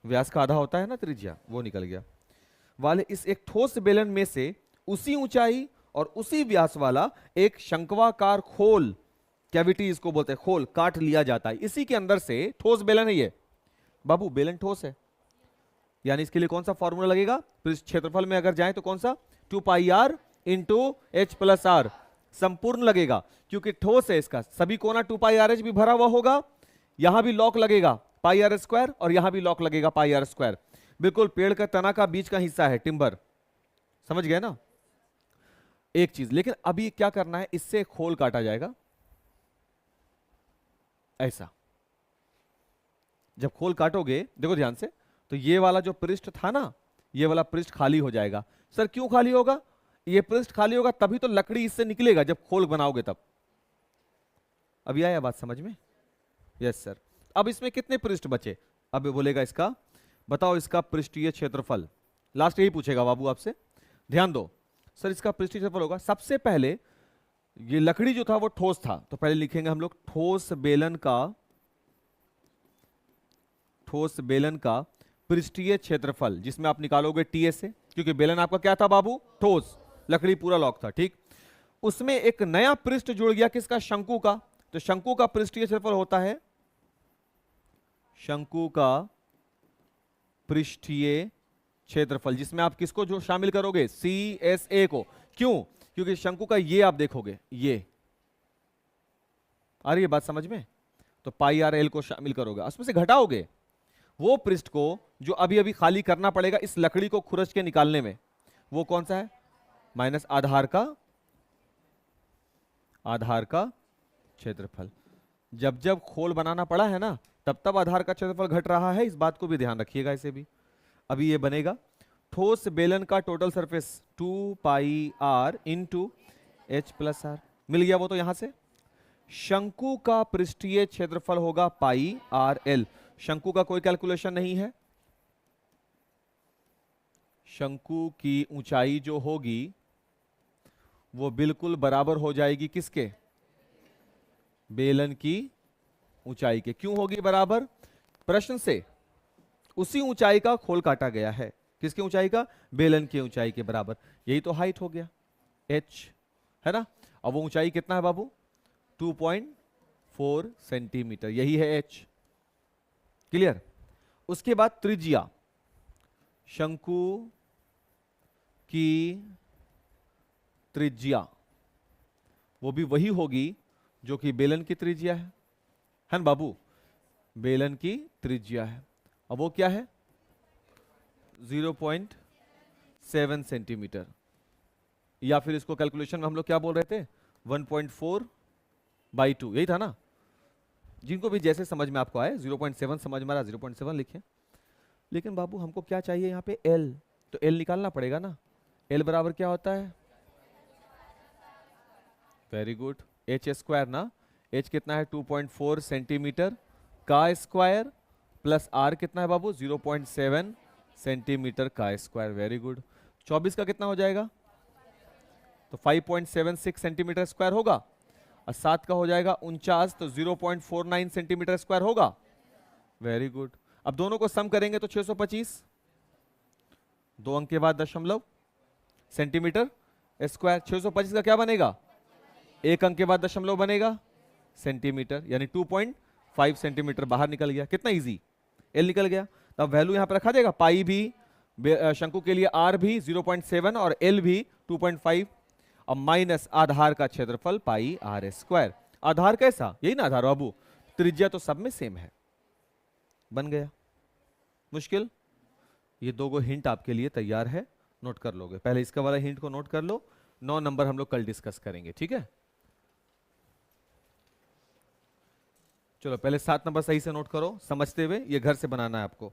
व्यास का आधा होता है ना त्रिज्या, वो निकल गया। वाले इस एक ठोस बेलन में से उसी ऊंचाई और उसी व्यास वाला एक शंक्वाकार खोल, कैविटी इसको बोलते हैं, खोल काट लिया जाता है। इसी के अंदर से, ठोस बेलन है ये बाबू, बेलन ठोस है, यानी इसके लिए कौन सा फॉर्मूला लगेगा? क्षेत्रफल में अगर जाए तो कौन सा? 2 pi r into H plus r, संपूर्ण लगेगा क्योंकि ठोस है। इसका सभी कोना 2 पाई आर एच भी भरा हुआ होगा, यहां भी लॉक लगेगा पाई आर स्क्वायर, और यहां भी लॉक लगेगा पाई आर स्क्वायर। बिल्कुल पेड़ का तना का बीच का हिस्सा है, टिम्बर। समझ गए ना एक चीज? लेकिन अभी क्या करना है, इससे खोल काटा जाएगा ऐसा। जब खोल काटोगे, देखो ध्यान से, तो ये वाला जो पृष्ठ था ना, ये वाला पृष्ठ खाली हो जाएगा। सर क्यों खाली होगा? ये पृष्ठ खाली होगा तभी तो लकड़ी इससे निकलेगा, जब खोल बनाओगे तब। अभी आया बात समझ में? Yes sir. अब इसमें कितने पृष्ठ बचे? अब बोलेगा इसका, बताओ इसका पृष्ठीय क्षेत्रफल। लास्ट यही पूछेगा बाबू आपसे, ध्यान दो। सर इसका पृष्ठीय क्षेत्रफल होगा, सबसे पहले ये लकड़ी जो था वो ठोस था, तो पहले लिखेंगे हम लोग ठोस बेलन का पृष्ठीय क्षेत्रफल, जिसमें आप निकालोगे टीएस से, क्योंकि बेलन आपका क्या था बाबू? ठोस, लकड़ी पूरा लॉक था। ठीक, उसमें एक नया पृष्ठ जुड़ गया, किसका? शंकु का। तो शंकु का पृष्ठीय क्षेत्रफल होता है, शंकु का पृष्ठीय क्षेत्रफल, जिसमें आप किसको जो शामिल करोगे? CSA को। क्यों? क्योंकि शंकु का ये आप देखोगे, ये आ रही है बात समझ में? तो पाई आर एल को शामिल करोगे, उसमें से घटाओगे वो पृष्ठ को जो अभी अभी खाली करना पड़ेगा इस लकड़ी को खुरच के निकालने में। वो कौन सा है? माइनस आधार का क्षेत्रफल। जब जब खोल बनाना पड़ा है ना, तब तब आधार का क्षेत्रफल घट रहा है, इस बात को भी ध्यान रखिएगा। इसे भी अभी ये बनेगा ठोस बेलन का total surface 2 pi r into H plus r, मिल गया वो तो यहां से। शंकु का पृष्ठीय क्षेत्रफल होगा पाई आर एल। शंकु का कोई कैलकुलेशन नहीं है, शंकु की ऊंचाई जो होगी वो बिल्कुल बराबर हो जाएगी किसके? बेलन की ऊंचाई के। क्यों होगी बराबर? प्रश्न से उसी ऊंचाई का खोल काटा गया है। किसकी ऊंचाई का? बेलन की ऊंचाई के बराबर। यही तो हाइट हो गया, h, है ना। अब वो ऊंचाई कितना है बाबू? 2.4 सेंटीमीटर, यही है h। क्लियर? उसके बाद त्रिज्या, शंकु की त्रिज्या वो भी वही होगी जो कि बेलन की त्रिज्या है ना बाबू? बेलन की त्रिज्या है। अब वो क्या है? 0.7 सेंटीमीटर, या फिर इसको कैलकुलेशन में हम लोग क्या बोल रहे थे? 1.4/2, यही था ना। जिनको भी जैसे समझ में आपको आए, 0.7 समझ में आ रहा 0.7 लिखे। लेकिन बाबू हमको क्या चाहिए यहाँ पे? L, तो L निकालना पड़ेगा ना। L बराबर क्या होता है? वेरी गुड, h स्क्वायर ना। h कितना है? 2.4 सेंटीमीटर का स्क्वायर प्लस r कितना है बाबू? 0.7 सेंटीमीटर का स्क्वायर। Very good. 24 का कितना हो जाएगा? तो 5.76 सेंटीमीटर स्क्वायर होगा। और 7 का हो जाएगा 49, तो 0.49 सेंटीमीटर स्क्वायर होगा। Very good. अब दोनों को सम करेंगे तो 625, 2 अंक के बाद दशमलव, सेंटीमीटर स्क्वायर। 625 का क्या बनेगा? 1 अंक के बाद दशमलव बनेगा, सेंटीमीटर, यानी 2.5 सेंटीमीटर बाहर निकल गया। कितना इजी, L निकल गया। तब वैल्यू यहां पर रखा जाएगा, पाई भी शंकु के लिए, R भी 0.7 और L भी 2.5, और माइनस आधार का क्षेत्रफल पाई R स्क्वायर। आधार कैसा? यही ना आधार बाबू, त्रिज्या तो सब में सेम है। बन गया। मुश्किल? ये 2 हिंट आपके लिए तैयार है, नोट कर लोगे। पहले इसका वाला हिंट को नोट कर लो, 9 नंबर हम लोग कल डिस्कस करेंगे, ठीक है। चलो पहले 7 नंबर सही से नोट करो, समझते हुए। ये घर से बनाना है आपको।